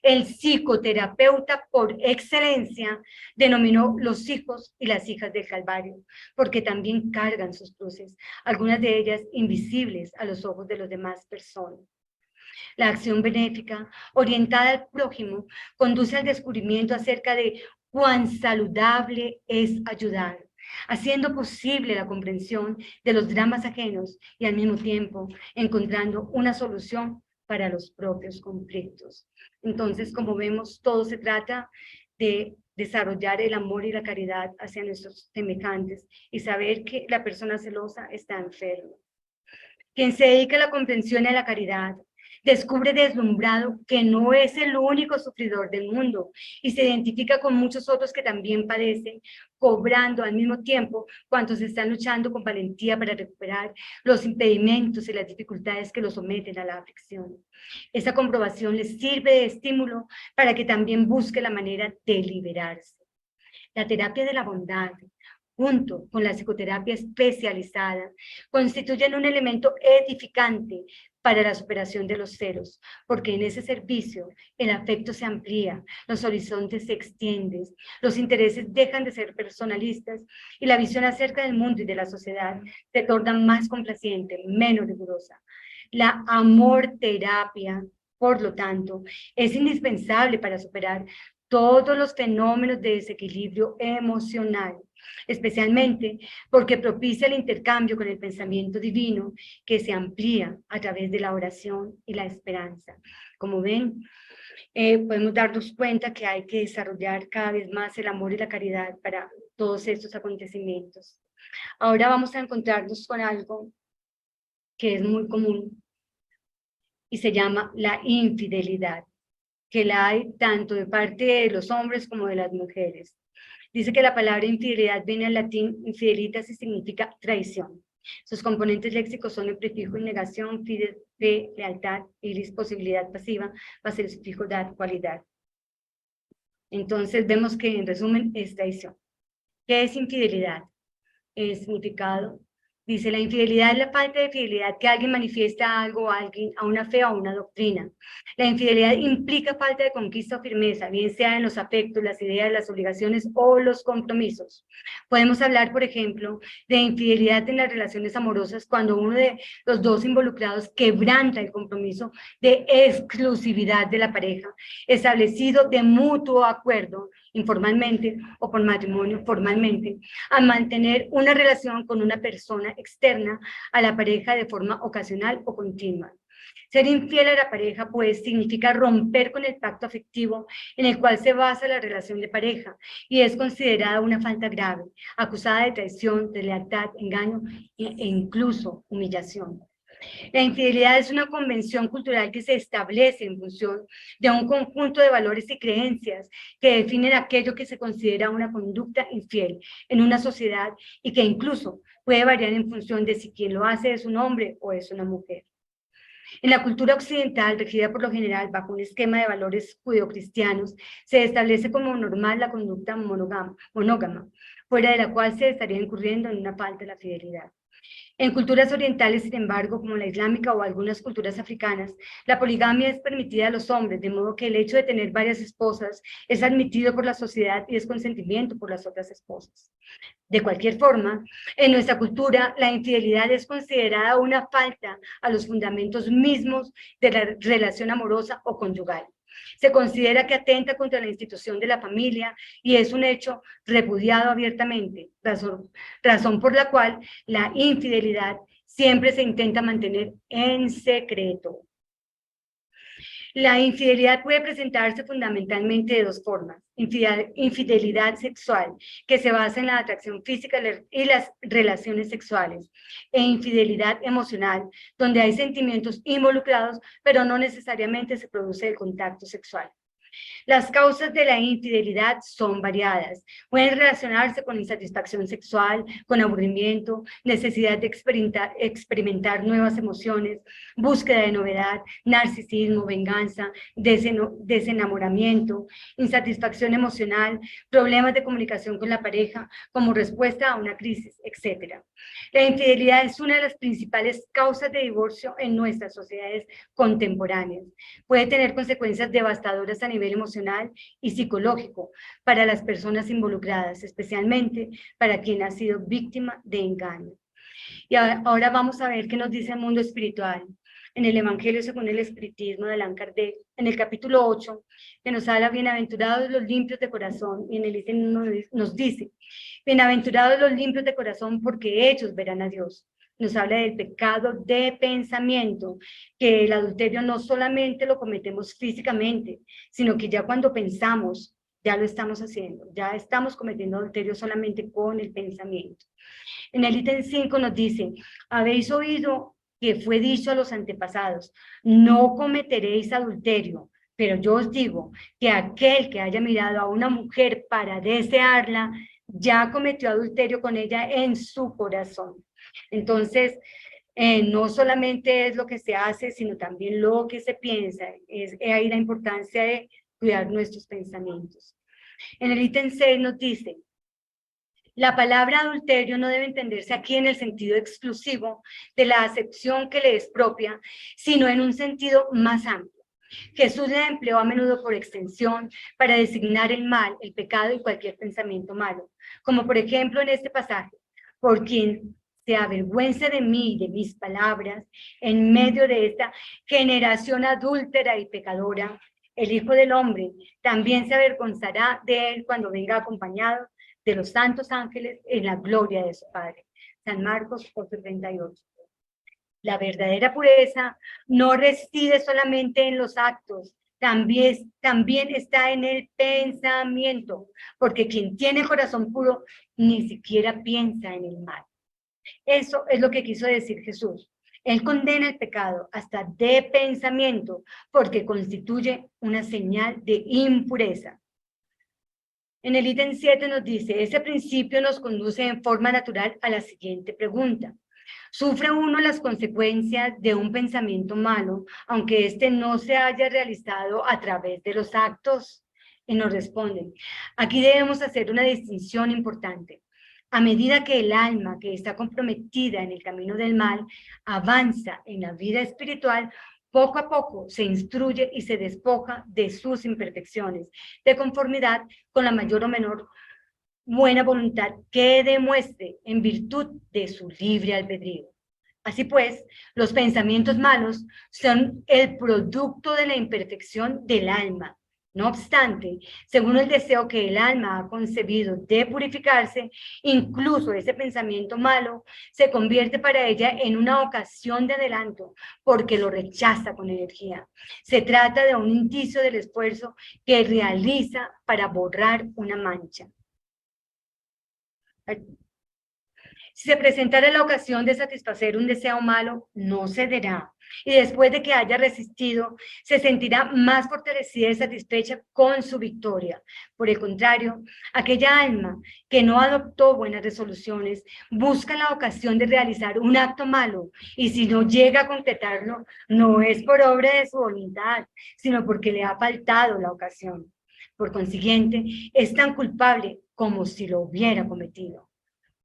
el psicoterapeuta por excelencia, denominó los hijos y las hijas del Calvario, porque también cargan sus cruces, algunas de ellas invisibles a los ojos de las demás personas. La acción benéfica, orientada al prójimo, conduce al descubrimiento acerca de cuán saludable es ayudar, haciendo posible la comprensión de los dramas ajenos y al mismo tiempo encontrando una solución para los propios conflictos. Entonces, como vemos, todo se trata de desarrollar el amor y la caridad hacia nuestros semejantes y saber que la persona celosa está enferma. Quien se dedica a la comprensión y a la caridad descubre deslumbrado que no es el único sufridor del mundo y se identifica con muchos otros que también padecen, cobrando al mismo tiempo cuantos están luchando con valentía para recuperar los impedimentos y las dificultades que los someten a la aflicción. Esa comprobación les sirve de estímulo para que también busque la manera de liberarse. La terapia de la bondad, junto con la psicoterapia especializada, constituyen un elemento edificante para la superación de los celos, porque en ese servicio el afecto se amplía, los horizontes se extienden, los intereses dejan de ser personalistas y la visión acerca del mundo y de la sociedad se torna más complaciente, menos rigurosa. La amor terapia, por lo tanto, es indispensable para superar todos los fenómenos de desequilibrio emocional, especialmente porque propicia el intercambio con el pensamiento divino que se amplía a través de la oración y la esperanza. Como ven, podemos darnos cuenta que hay que desarrollar cada vez más el amor y la caridad para todos estos acontecimientos. Ahora vamos a encontrarnos con algo que es muy común y se llama la infidelidad, que la hay tanto de parte de los hombres como de las mujeres. Dice que la palabra infidelidad viene del latín infidelitas y significa traición. Sus componentes léxicos son el prefijo y negación, fides, fe, lealtad, iris, posibilidad pasiva, más el sufijo dar, cualidad. Entonces vemos que en resumen es traición. ¿Qué es infidelidad? El significado. Dice, la infidelidad es la falta de fidelidad que alguien manifiesta a algo, a alguien, a una fe o a una doctrina. La infidelidad implica falta de conquista o firmeza, bien sea en los afectos, las ideas, las obligaciones o los compromisos. Podemos hablar, por ejemplo, de infidelidad en las relaciones amorosas cuando uno de los dos involucrados quebranta el compromiso de exclusividad de la pareja, establecido de mutuo acuerdo, informalmente o por matrimonio formalmente, a mantener una relación con una persona externa a la pareja de forma ocasional o continua. Ser infiel a la pareja, pues, significa romper con el pacto afectivo en el cual se basa la relación de pareja y es considerada una falta grave, acusada de traición, de lealtad, engaño e incluso humillación. La infidelidad es una convención cultural que se establece en función de un conjunto de valores y creencias que definen aquello que se considera una conducta infiel en una sociedad y que incluso puede variar en función de si quien lo hace es un hombre o es una mujer. En la cultura occidental, regida por lo general bajo un esquema de valores judeocristianos, se establece como normal la conducta monógama, fuera de la cual se estaría incurriendo en una falta de la fidelidad. En culturas orientales, sin embargo, como la islámica o algunas culturas africanas, la poligamia es permitida a los hombres, de modo que el hecho de tener varias esposas es admitido por la sociedad y es consentimiento por las otras esposas. De cualquier forma, en nuestra cultura, la infidelidad es considerada una falta a los fundamentos mismos de la relación amorosa o conyugal. Se considera que atenta contra la institución de la familia y es un hecho repudiado abiertamente, razón por la cual la infidelidad siempre se intenta mantener en secreto. La infidelidad puede presentarse fundamentalmente de dos formas. Infidelidad sexual, que se basa en la atracción física y las relaciones sexuales, e infidelidad emocional, donde hay sentimientos involucrados, pero no necesariamente se produce el contacto sexual. Las causas de la infidelidad son variadas. Pueden relacionarse con insatisfacción sexual, con aburrimiento, necesidad de experimentar nuevas emociones, búsqueda de novedad, narcisismo, venganza, desenamoramiento, insatisfacción emocional, problemas de comunicación con la pareja como respuesta a una crisis, etc. La infidelidad es una de las principales causas de divorcio en nuestras sociedades contemporáneas. Puede tener consecuencias devastadoras a nivel emocional y psicológico para las personas involucradas, especialmente para quien ha sido víctima de engaño. Y ahora vamos a ver qué nos dice el mundo espiritual. En el Evangelio según el Espiritismo de Allan Kardec, en el capítulo 8, que nos habla bienaventurados los limpios de corazón, y en el ítem nos dice, bienaventurados los limpios de corazón porque ellos verán a Dios. Nos habla del pecado de pensamiento, que el adulterio no solamente lo cometemos físicamente, sino que ya cuando pensamos, ya lo estamos haciendo, ya estamos cometiendo adulterio solamente con el pensamiento. En el ítem 5 nos dice, habéis oído que fue dicho a los antepasados, no cometeréis adulterio, pero yo os digo que aquel que haya mirado a una mujer para desearla, ya cometió adulterio con ella en su corazón. Entonces, no solamente es lo que se hace, sino también lo que se piensa. Es ahí la importancia de cuidar nuestros pensamientos. En el ítem 6 nos dice, la palabra adulterio no debe entenderse aquí en el sentido exclusivo de la acepción que le es propia, sino en un sentido más amplio. Jesús la empleó a menudo por extensión para designar el mal, el pecado y cualquier pensamiento malo, como por ejemplo en este pasaje, por quien se avergüence de mí y de mis palabras, en medio de esta generación adúltera y pecadora, el Hijo del Hombre también se avergonzará de él cuando venga acompañado de los santos ángeles en la gloria de su Padre. San Marcos 8:38. La verdadera pureza no reside solamente en los actos, también está en el pensamiento, porque quien tiene corazón puro ni siquiera piensa en el mal. Eso es lo que quiso decir Jesús. Él condena el pecado hasta de pensamiento, porque constituye una señal de impureza. En el ítem 7 nos dice, ese principio nos conduce en forma natural a la siguiente pregunta. ¿Sufre uno las consecuencias de un pensamiento malo, aunque éste no se haya realizado a través de los actos? Y nos responden, aquí debemos hacer una distinción importante. A medida que el alma que está comprometida en el camino del mal avanza en la vida espiritual, poco a poco se instruye y se despoja de sus imperfecciones, de conformidad con la mayor o menor buena voluntad que demuestre en virtud de su libre albedrío. Así pues, los pensamientos malos son el producto de la imperfección del alma. No obstante, según el deseo que el alma ha concebido de purificarse, incluso ese pensamiento malo se convierte para ella en una ocasión de adelanto, porque lo rechaza con energía. Se trata de un indicio del esfuerzo que realiza para borrar una mancha. Si se presentara la ocasión de satisfacer un deseo malo, no cederá. Y después de que haya resistido, se sentirá más fortalecida y satisfecha con su victoria. Por el contrario, aquella alma que no adoptó buenas resoluciones busca la ocasión de realizar un acto malo, y si no llega a concretarlo, no es por obra de su voluntad, sino porque le ha faltado la ocasión. Por consiguiente, es tan culpable como si lo hubiera cometido.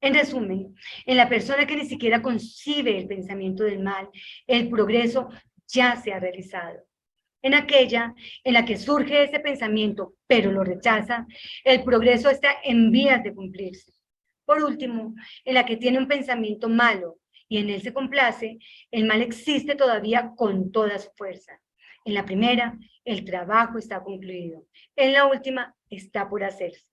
En resumen, en la persona que ni siquiera concibe el pensamiento del mal, el progreso ya se ha realizado. En aquella en la que surge ese pensamiento, pero lo rechaza, el progreso está en vías de cumplirse. Por último, en la que tiene un pensamiento malo y en él se complace, el mal existe todavía con toda su fuerza. En la primera, el trabajo está concluido. En la última, está por hacerse.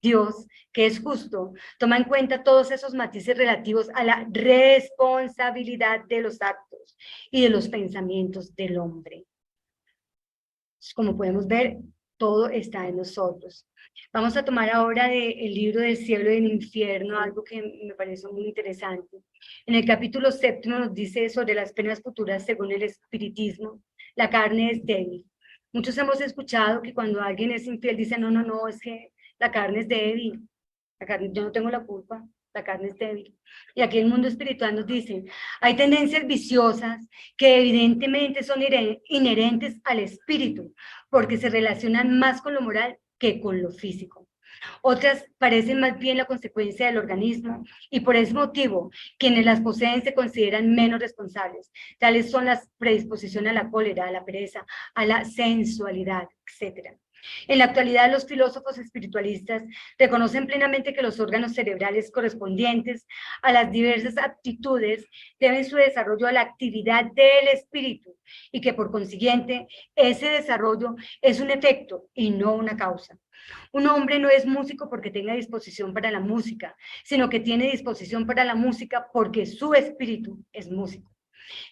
Dios, que es justo, toma en cuenta todos esos matices relativos a la responsabilidad de los actos y de los pensamientos del hombre. Como podemos ver, todo está en nosotros. Vamos a tomar ahora del libro del cielo y del infierno, algo que me parece muy interesante. En el capítulo 7 nos dice sobre las penas futuras según el espiritismo. La carne es débil. Muchos hemos escuchado que cuando alguien es infiel dice, no, es que la carne es débil, yo no tengo la culpa, la carne es débil. Y aquí el mundo espiritual nos dice, hay tendencias viciosas que evidentemente son inherentes al espíritu, porque se relacionan más con lo moral que con lo físico. Otras parecen más bien la consecuencia del organismo y por ese motivo quienes las poseen se consideran menos responsables. Tales son las predisposiciones a la cólera, a la pereza, a la sensualidad, etc. En la actualidad, los filósofos espiritualistas reconocen plenamente que los órganos cerebrales correspondientes a las diversas aptitudes deben su desarrollo a la actividad del espíritu y que por consiguiente ese desarrollo es un efecto y no una causa. Un hombre no es músico porque tenga disposición para la música, sino que tiene disposición para la música porque su espíritu es músico.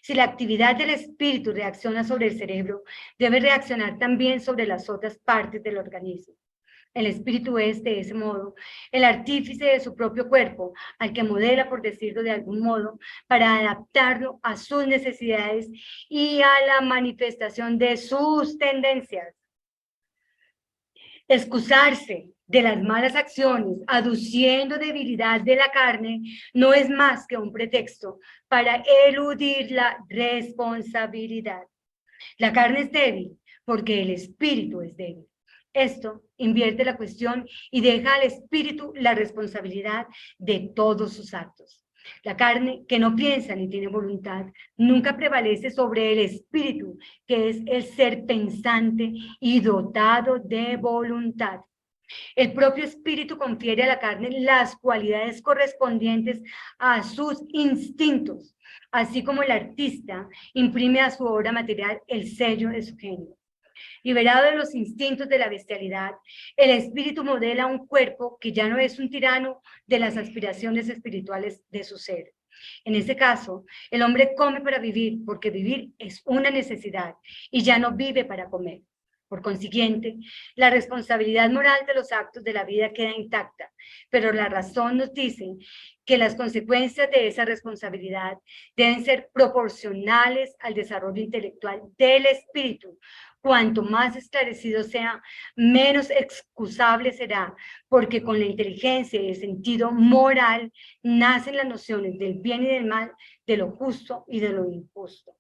Si la actividad del espíritu reacciona sobre el cerebro, debe reaccionar también sobre las otras partes del organismo. El espíritu es, de ese modo, el artífice de su propio cuerpo, al que modela, por decirlo de algún modo, para adaptarlo a sus necesidades y a la manifestación de sus tendencias. Excusarse de las malas acciones, aduciendo debilidad de la carne, no es más que un pretexto para eludir la responsabilidad. La carne es débil porque el espíritu es débil. Esto invierte la cuestión y deja al espíritu la responsabilidad de todos sus actos. La carne, que no piensa ni tiene voluntad, nunca prevalece sobre el espíritu, que es el ser pensante y dotado de voluntad. El propio espíritu confiere a la carne las cualidades correspondientes a sus instintos, así como el artista imprime a su obra material el sello de su genio. Liberado de los instintos de la bestialidad, el espíritu modela un cuerpo que ya no es un tirano de las aspiraciones espirituales de su ser. En ese caso, el hombre come para vivir, porque vivir es una necesidad y ya no vive para comer. Por consiguiente, la responsabilidad moral de los actos de la vida queda intacta, pero la razón nos dice que las consecuencias de esa responsabilidad deben ser proporcionales al desarrollo intelectual del espíritu. Cuanto más esclarecido sea, menos excusable será, porque con la inteligencia y el sentido moral nacen las nociones del bien y del mal, de lo justo y de lo injusto.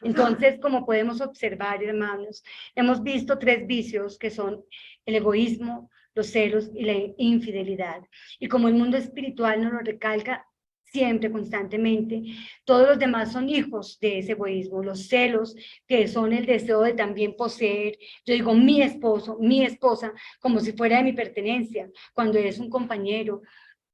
Entonces, como podemos observar, hermanos, hemos visto 3 vicios que son el egoísmo, los celos y la infidelidad. Y como el mundo espiritual nos lo recalca siempre, constantemente, todos los demás son hijos de ese egoísmo. Los celos, que son el deseo de también poseer, yo digo mi esposo, mi esposa, como si fuera de mi pertenencia, cuando es un compañero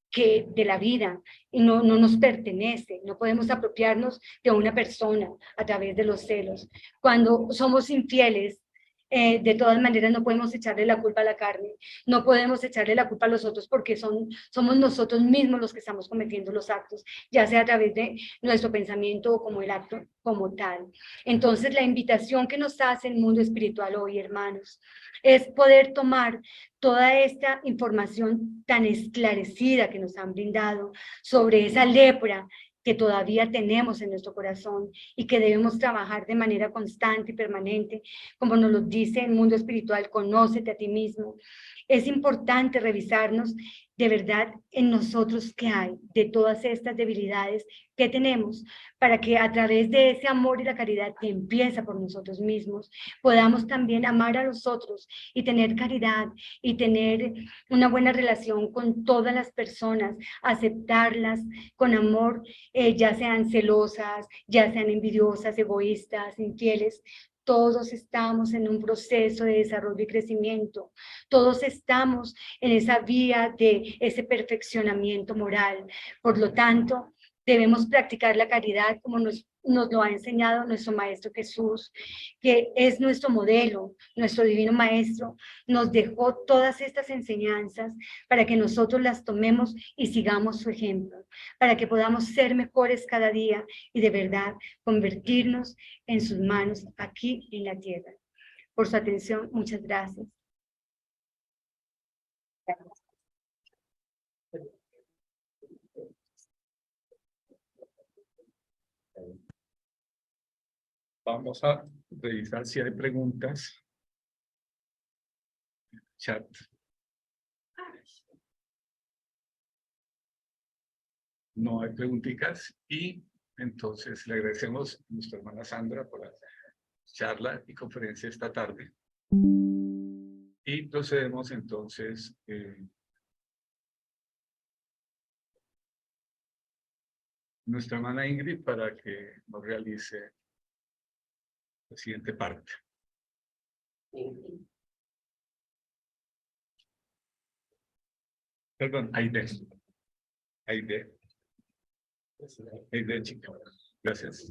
que de la vida y no nos pertenece, no podemos apropiarnos de una persona a través de los celos. Cuando somos infieles, de todas maneras no podemos echarle la culpa a la carne, no podemos echarle la culpa a los otros porque somos nosotros mismos los que estamos cometiendo los actos, ya sea a través de nuestro pensamiento o como el acto como tal. Entonces la invitación que nos hace el mundo espiritual hoy, hermanos, es poder tomar toda esta información tan esclarecida que nos han brindado sobre esa lepra que todavía tenemos en nuestro corazón y que debemos trabajar de manera constante y permanente, como nos lo dice el mundo espiritual, conócete a ti mismo. Es importante revisarnos de verdad en nosotros qué hay, de todas estas debilidades que tenemos, para que a través de ese amor y la caridad que empieza por nosotros mismos, podamos también amar a los otros y tener caridad y tener una buena relación con todas las personas, aceptarlas con amor, ya sean celosas, ya sean envidiosas, egoístas, infieles. Todos estamos en un proceso de desarrollo y crecimiento. Todos estamos en esa vía de ese perfeccionamiento moral. Por lo tanto, debemos practicar la caridad como nos lo ha enseñado nuestro Maestro Jesús, que es nuestro modelo, nuestro divino Maestro. Nos dejó todas estas enseñanzas para que nosotros las tomemos y sigamos su ejemplo, para que podamos ser mejores cada día y de verdad convertirnos en sus manos aquí en la tierra. Por su atención, muchas gracias. Vamos a revisar si hay preguntas. Chat. No hay preguntitas y entonces le agradecemos a nuestra hermana Sandra por la charla y conferencia esta tarde. Y procedemos entonces nuestra hermana Ingrid para que nos realice la siguiente parte. Perdón, Aide. Aide. Aide, chica. Gracias.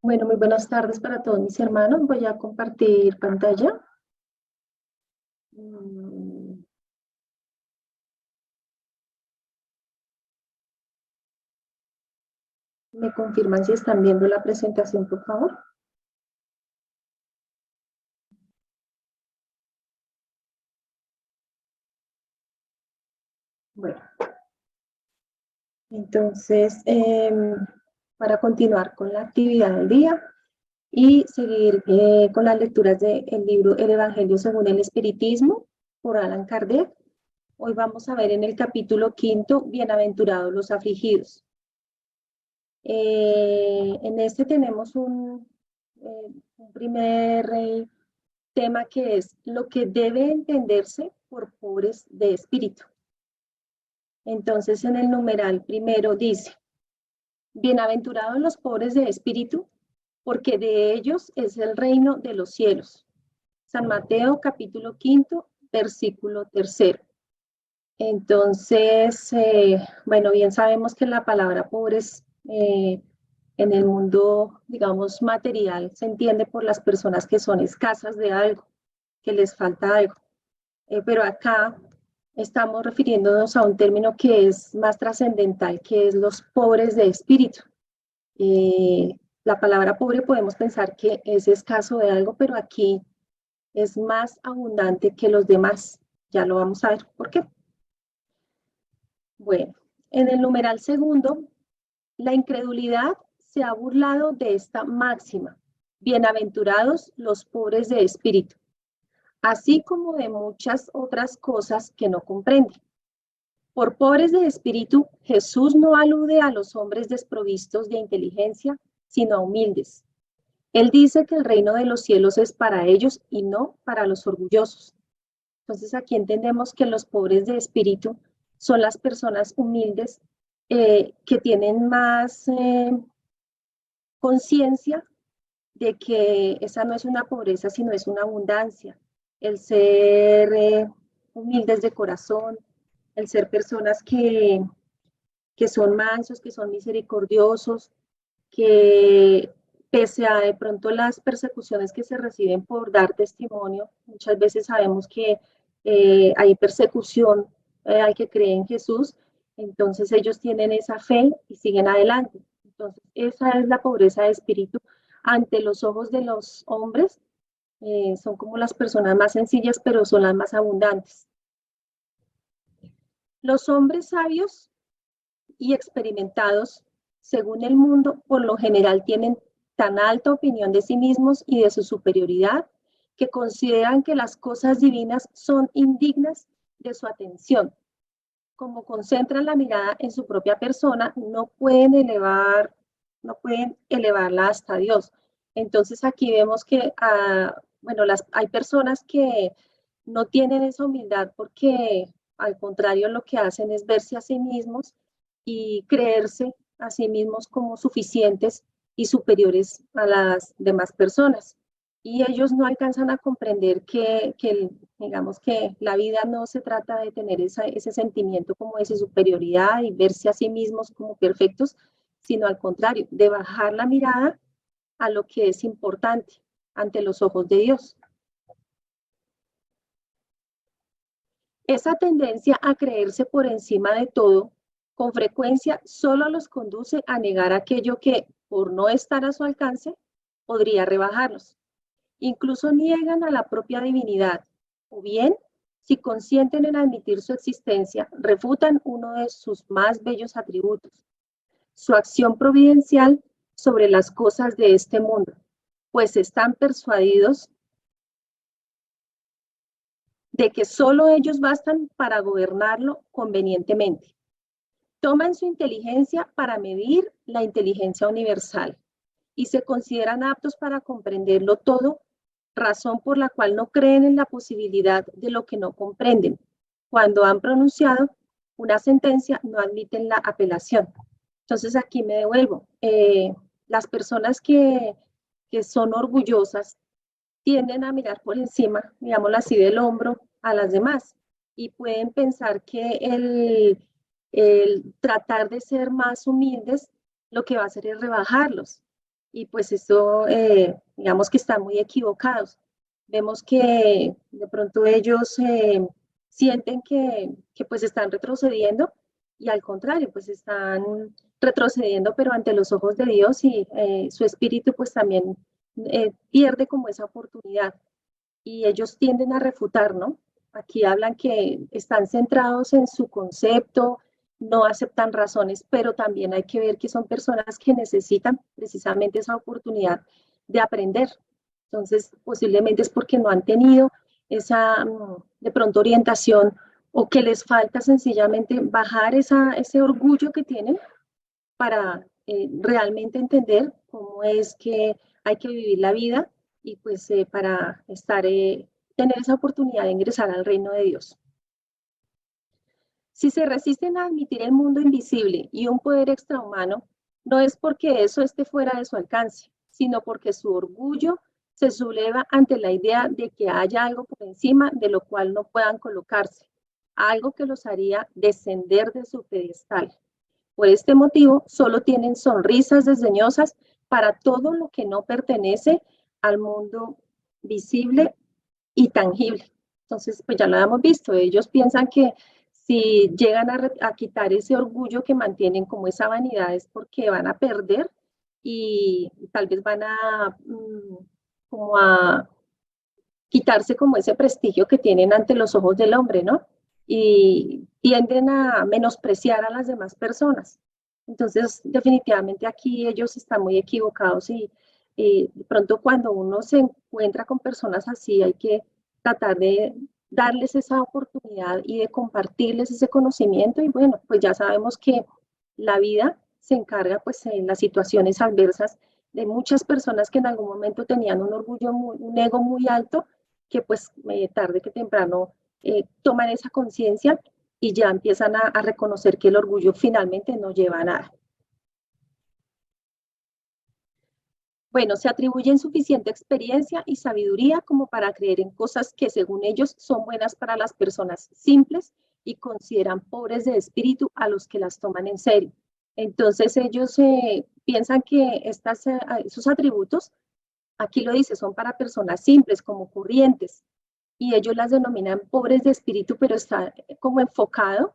Bueno, muy buenas tardes para todos mis hermanos. Voy a compartir pantalla. ¿Me confirman si están viendo la presentación, por favor? Bueno, entonces, para continuar con la actividad del día y seguir con las lecturas del libro El Evangelio según el Espiritismo, por Allan Kardec, hoy vamos a ver en el capítulo 5, Bienaventurados los afligidos. En este tenemos un primer tema que es lo que debe entenderse por pobres de espíritu. Entonces, en el numeral primero dice, bienaventurados los pobres de espíritu, porque de ellos es el reino de los cielos. San Mateo, capítulo 5, versículo 3. Entonces, bueno, bien sabemos que la palabra pobres en el mundo, digamos, material, se entiende por las personas que son escasas de algo, que les falta algo. Pero acá estamos refiriéndonos a un término que es más trascendental, que es los pobres de espíritu. La palabra pobre podemos pensar que es escaso de algo, pero aquí es más abundante que los demás. Ya lo vamos a ver por qué. Bueno, en el numeral segundo, la incredulidad se ha burlado de esta máxima. Bienaventurados los pobres de espíritu, así como de muchas otras cosas que no comprenden. Por pobres de espíritu, Jesús no alude a los hombres desprovistos de inteligencia, sino a humildes. Él dice que el reino de los cielos es para ellos y no para los orgullosos. Entonces aquí entendemos que los pobres de espíritu son las personas humildes que tienen más conciencia de que esa no es una pobreza, sino es una abundancia. El ser humildes de corazón, el ser personas que son mansos, que son misericordiosos, que pese a de pronto las persecuciones que se reciben por dar testimonio, muchas veces sabemos que hay persecución al que cree en Jesús, entonces ellos tienen esa fe y siguen adelante. Entonces, esa es la pobreza de espíritu ante los ojos de los hombres. Son como las personas más sencillas, pero son las más abundantes. Los hombres sabios y experimentados, según el mundo, por lo general tienen tan alta opinión de sí mismos y de su superioridad que consideran que las cosas divinas son indignas de su atención. Como concentran la mirada en su propia persona, no pueden elevarla hasta Dios. Entonces aquí vemos que bueno, hay personas que no tienen esa humildad porque al contrario lo que hacen es verse a sí mismos y creerse a sí mismos como suficientes y superiores a las demás personas. Y ellos no alcanzan a comprender digamos que la vida no se trata de tener ese sentimiento como de superioridad y verse a sí mismos como perfectos, sino al contrario, de bajar la mirada a lo que es importante ante los ojos de Dios. Esa tendencia a creerse por encima de todo, con frecuencia solo los conduce a negar aquello que, por no estar a su alcance, podría rebajarlos. Incluso niegan a la propia divinidad, o bien, si consienten en admitir su existencia, refutan uno de sus más bellos atributos, su acción providencial sobre las cosas de este mundo, pues están persuadidos de que solo ellos bastan para gobernarlo convenientemente. Toman su inteligencia para medir la inteligencia universal y se consideran aptos para comprenderlo todo, razón por la cual no creen en la posibilidad de lo que no comprenden. Cuando han pronunciado una sentencia, no admiten la apelación. Entonces aquí me devuelvo. Las personas que son orgullosas tienden a mirar por encima, digámoslo así, del hombro a las demás y pueden pensar que el tratar de ser más humildes lo que va a hacer es rebajarlos. Y pues eso, digamos que están muy equivocados. Vemos que de pronto ellos sienten que pues están retrocediendo y al contrario, pues están retrocediendo, pero ante los ojos de Dios y su espíritu pues también pierde como esa oportunidad. Y ellos tienden a refutar, ¿no? Aquí hablan que están centrados en su concepto, no aceptan razones, pero también hay que ver que son personas que necesitan precisamente esa oportunidad de aprender. Entonces, posiblemente es porque no han tenido esa, de pronto, orientación o que les falta sencillamente bajar ese orgullo que tienen para realmente entender cómo es que hay que vivir la vida y pues para tener esa oportunidad de ingresar al reino de Dios. Si se resisten a admitir el mundo invisible y un poder extrahumano, no es porque eso esté fuera de su alcance, sino porque su orgullo se subleva ante la idea de que haya algo por encima de lo cual no puedan colocarse, algo que los haría descender de su pedestal. Por este motivo, solo tienen sonrisas desdeñosas para todo lo que no pertenece al mundo visible y tangible. Entonces, pues ya lo hemos visto, ellos piensan que si llegan a quitar ese orgullo que mantienen como esa vanidad es porque van a perder y tal vez van como a quitarse como ese prestigio que tienen ante los ojos del hombre, ¿no? Y tienden a menospreciar a las demás personas. Entonces, definitivamente aquí ellos están muy equivocados y de pronto cuando uno se encuentra con personas así hay que tratar de darles esa oportunidad y de compartirles ese conocimiento y bueno, pues ya sabemos que la vida se encarga pues en las situaciones adversas de muchas personas que en algún momento tenían un orgullo, un ego muy alto, que pues tarde que temprano toman esa conciencia y ya empiezan a reconocer que el orgullo finalmente no lleva a nada. Bueno, se atribuyen suficiente experiencia y sabiduría como para creer en cosas que según ellos son buenas para las personas simples y consideran pobres de espíritu a los que las toman en serio. Entonces ellos piensan que esos atributos, aquí lo dice, son para personas simples, como corrientes, y ellos las denominan pobres de espíritu, pero está como enfocado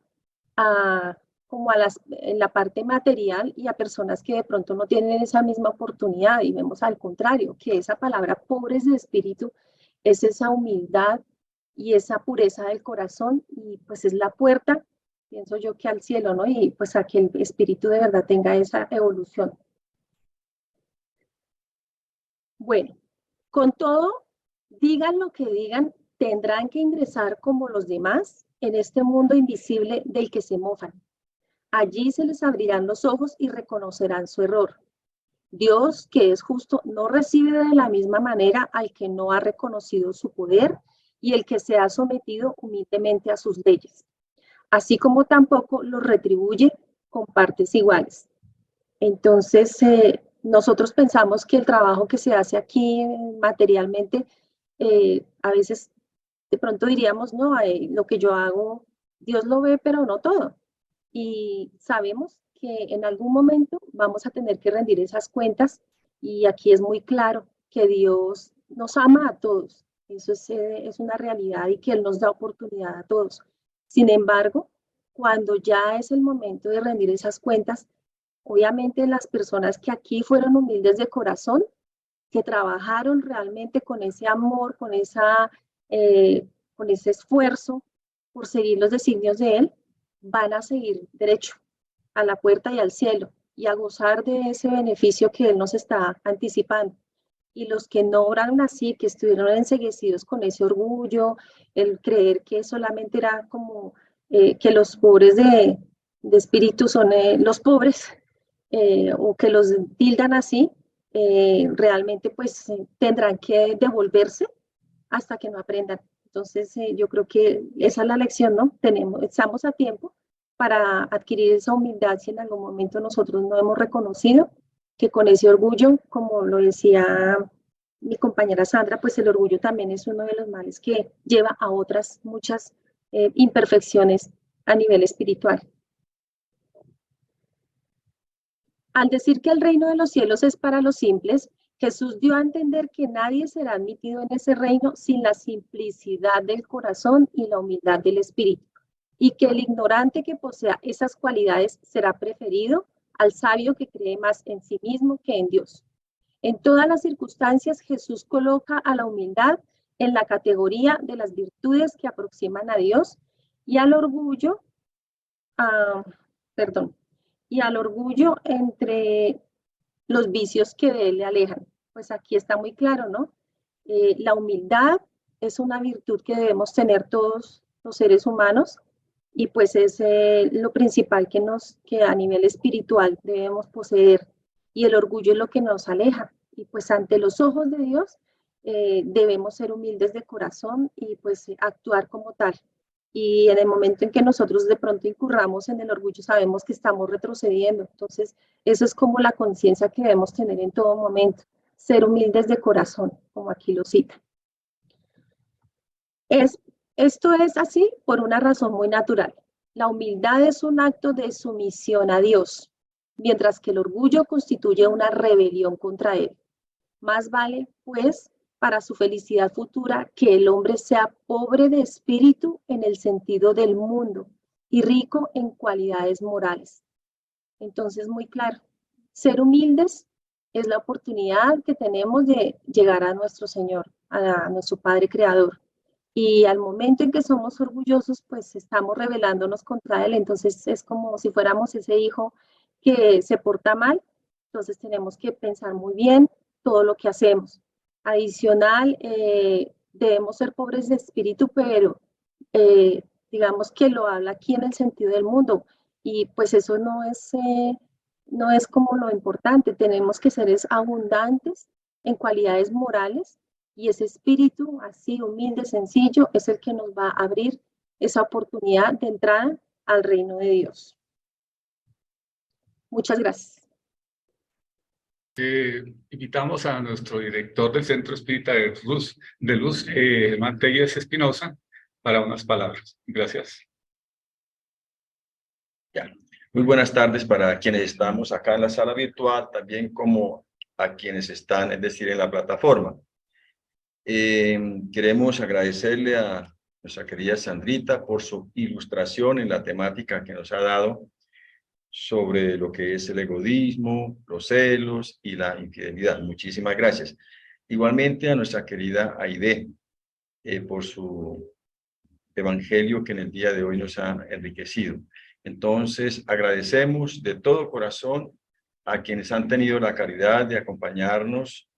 a, como en la parte material y a personas que de pronto no tienen esa misma oportunidad, y vemos al contrario, que esa palabra pobres de espíritu es esa humildad y esa pureza del corazón, y pues es la puerta, pienso yo, que al cielo, ¿no? Y pues a que el espíritu de verdad tenga esa evolución. Bueno, con todo, digan lo que digan, tendrán que ingresar como los demás en este mundo invisible del que se mofan. Allí se les abrirán los ojos y reconocerán su error. Dios, que es justo, no recibe de la misma manera al que no ha reconocido su poder y el que se ha sometido humildemente a sus leyes, así como tampoco los retribuye con partes iguales. Entonces, nosotros pensamos que el trabajo que se hace aquí materialmente, a veces de pronto diríamos, no, lo que yo hago, Dios lo ve, pero no todo. Y sabemos que en algún momento vamos a tener que rendir esas cuentas, y aquí es muy claro que Dios nos ama a todos. Eso es una realidad, y que Él nos da oportunidad a todos. Sin embargo, cuando ya es el momento de rendir esas cuentas, obviamente las personas que aquí fueron humildes de corazón, que trabajaron realmente con ese amor, con ese esfuerzo por seguir los designios de Él, van a seguir derecho a la puerta y al cielo, y a gozar de ese beneficio que Él nos está anticipando. Y los que no obraron así, que estuvieron enceguecidos con ese orgullo, el creer que solamente era como que los pobres de espíritu son los pobres, o que los tildan así, realmente pues tendrán que devolverse hasta que no aprendan. Entonces yo creo que esa es la lección, ¿no? Estamos a tiempo para adquirir esa humildad si en algún momento nosotros no hemos reconocido que con ese orgullo, como lo decía mi compañera Sandra, pues el orgullo también es uno de los males que lleva a otras muchas imperfecciones a nivel espiritual. Al decir que el reino de los cielos es para los simples, Jesús dio a entender que nadie será admitido en ese reino sin la simplicidad del corazón y la humildad del espíritu, y que el ignorante que posea esas cualidades será preferido al sabio que cree más en sí mismo que en Dios. En todas las circunstancias, Jesús coloca a la humildad en la categoría de las virtudes que aproximan a Dios, y al orgullo, y al orgullo entre los vicios que de él le alejan. Pues aquí está muy claro, ¿no? La humildad es una virtud que debemos tener todos los seres humanos, y pues es lo principal que a nivel espiritual debemos poseer, y el orgullo es lo que nos aleja. Y pues ante los ojos de Dios debemos ser humildes de corazón y pues actuar como tal. Y en el momento en que nosotros de pronto incurramos en el orgullo, sabemos que estamos retrocediendo. Entonces, eso es como la conciencia que debemos tener en todo momento, ser humildes de corazón, como aquí lo cita. Esto es así por una razón muy natural. La humildad es un acto de sumisión a Dios, mientras que el orgullo constituye una rebelión contra Él. Más vale, pues, para su felicidad futura, que el hombre sea pobre de espíritu en el sentido del mundo y rico en cualidades morales. Entonces, muy claro, ser humildes es la oportunidad que tenemos de llegar a nuestro Señor, a nuestro Padre Creador. Y al momento en que somos orgullosos, pues estamos rebelándonos contra Él. Entonces es como si fuéramos ese hijo que se porta mal. Entonces tenemos que pensar muy bien todo lo que hacemos. Adicional, debemos ser pobres de espíritu, pero digamos que lo habla aquí en el sentido del mundo. Y pues eso no es como lo importante. Tenemos que ser abundantes en cualidades morales, y ese espíritu así humilde, sencillo, es el que nos va a abrir esa oportunidad de entrada al reino de Dios. Muchas gracias. Invitamos a nuestro director del Centro Espírita de Luz, Germán Telles Espinosa, para unas palabras. Gracias. Ya. Muy buenas tardes para quienes estamos acá en la sala virtual, también como a quienes están, es decir, en la plataforma. Queremos agradecerle a nuestra querida Sandrita por su ilustración en la temática que nos ha dado sobre lo que es el egoísmo, los celos y la infidelidad. Muchísimas gracias. Igualmente a nuestra querida Aide por su evangelio que en el día de hoy nos ha enriquecido. Entonces, agradecemos de todo corazón a quienes han tenido la caridad de acompañarnos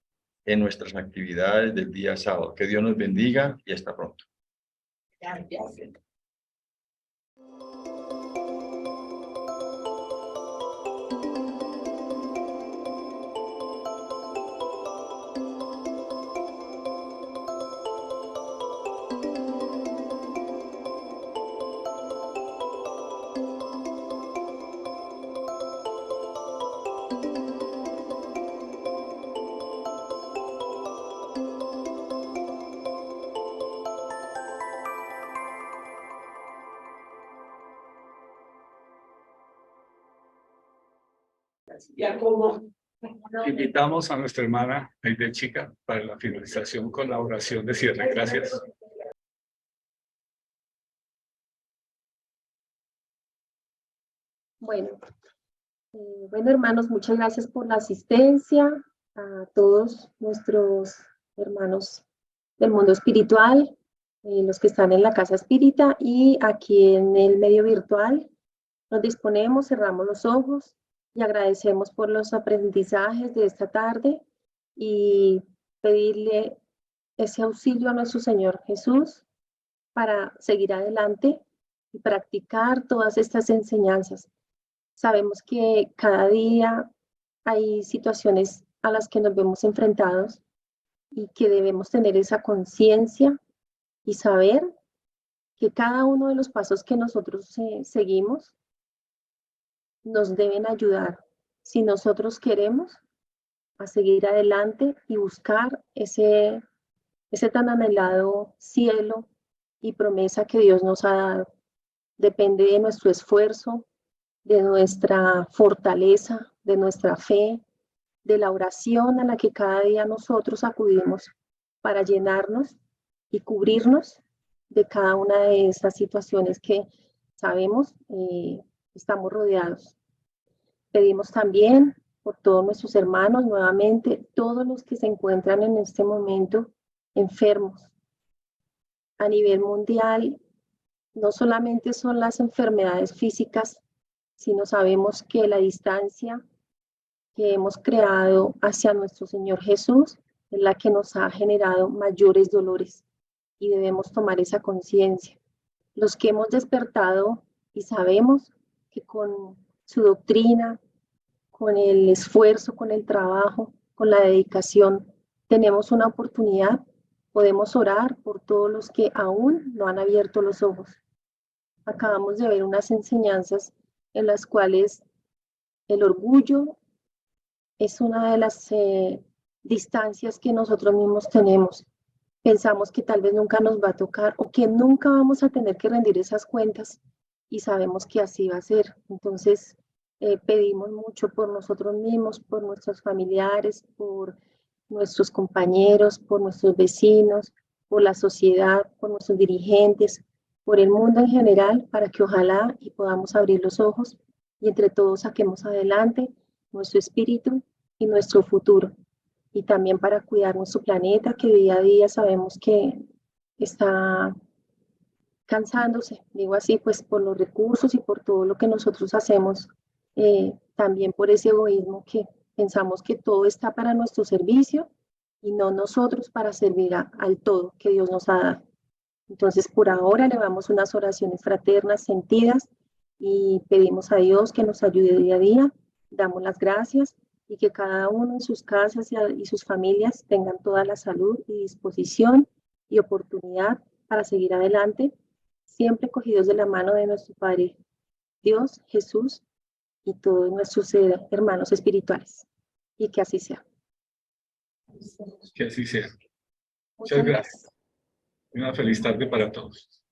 en nuestras actividades del día sábado. Que Dios nos bendiga y hasta pronto. Gracias. Ya como Invitamos a nuestra hermana Aide Chica para la finalización con la oración de cierre. Gracias. Bueno, bueno, hermanos, muchas gracias por la asistencia, a todos nuestros hermanos del mundo espiritual, los que están en la casa espírita y aquí en el medio virtual. Nos disponemos, cerramos los ojos y agradecemos por los aprendizajes de esta tarde y pedirle ese auxilio a nuestro Señor Jesús para seguir adelante y practicar todas estas enseñanzas. Sabemos que cada día hay situaciones a las que nos vemos enfrentados y que debemos tener esa conciencia y saber que cada uno de los pasos que nosotros seguimos nos deben ayudar, si nosotros queremos, a seguir adelante y buscar ese tan anhelado cielo y promesa que Dios nos ha dado. Depende de nuestro esfuerzo, de nuestra fortaleza, de nuestra fe, de la oración a la que cada día nosotros acudimos para llenarnos y cubrirnos de cada una de estas situaciones que sabemos estamos rodeados. Pedimos también por todos nuestros hermanos, nuevamente, todos los que se encuentran en este momento enfermos. A nivel mundial, no solamente son las enfermedades físicas, sino sabemos que la distancia que hemos creado hacia nuestro Señor Jesús es la que nos ha generado mayores dolores y debemos tomar esa conciencia. Los que hemos despertado y sabemos que con su doctrina, con el esfuerzo, con el trabajo, con la dedicación, tenemos una oportunidad, podemos orar por todos los que aún no han abierto los ojos. Acabamos de ver unas enseñanzas en las cuales el orgullo es una de las distancias que nosotros mismos tenemos. Pensamos que tal vez nunca nos va a tocar o que nunca vamos a tener que rendir esas cuentas y sabemos que así va a ser. Entonces, pedimos mucho por nosotros mismos, por nuestros familiares, por nuestros compañeros, por nuestros vecinos, por la sociedad, por nuestros dirigentes, por el mundo en general, para que ojalá y podamos abrir los ojos y entre todos saquemos adelante nuestro espíritu y nuestro futuro. Y también para cuidar nuestro planeta, que día a día sabemos que está cansándose, digo así, pues por los recursos y por todo lo que nosotros hacemos, también por ese egoísmo que pensamos que todo está para nuestro servicio y no nosotros para servir al todo que Dios nos ha dado. Entonces, por ahora elevamos unas oraciones fraternas sentidas y pedimos a Dios que nos ayude día a día, damos las gracias y que cada uno en sus casas y sus familias tengan toda la salud y disposición y oportunidad para seguir adelante, siempre cogidos de la mano de nuestro Padre Dios, Jesús y todos nuestros hermanos espirituales. Y que así sea. Que así sea. Muchas Muchas gracias. Una feliz tarde para todos.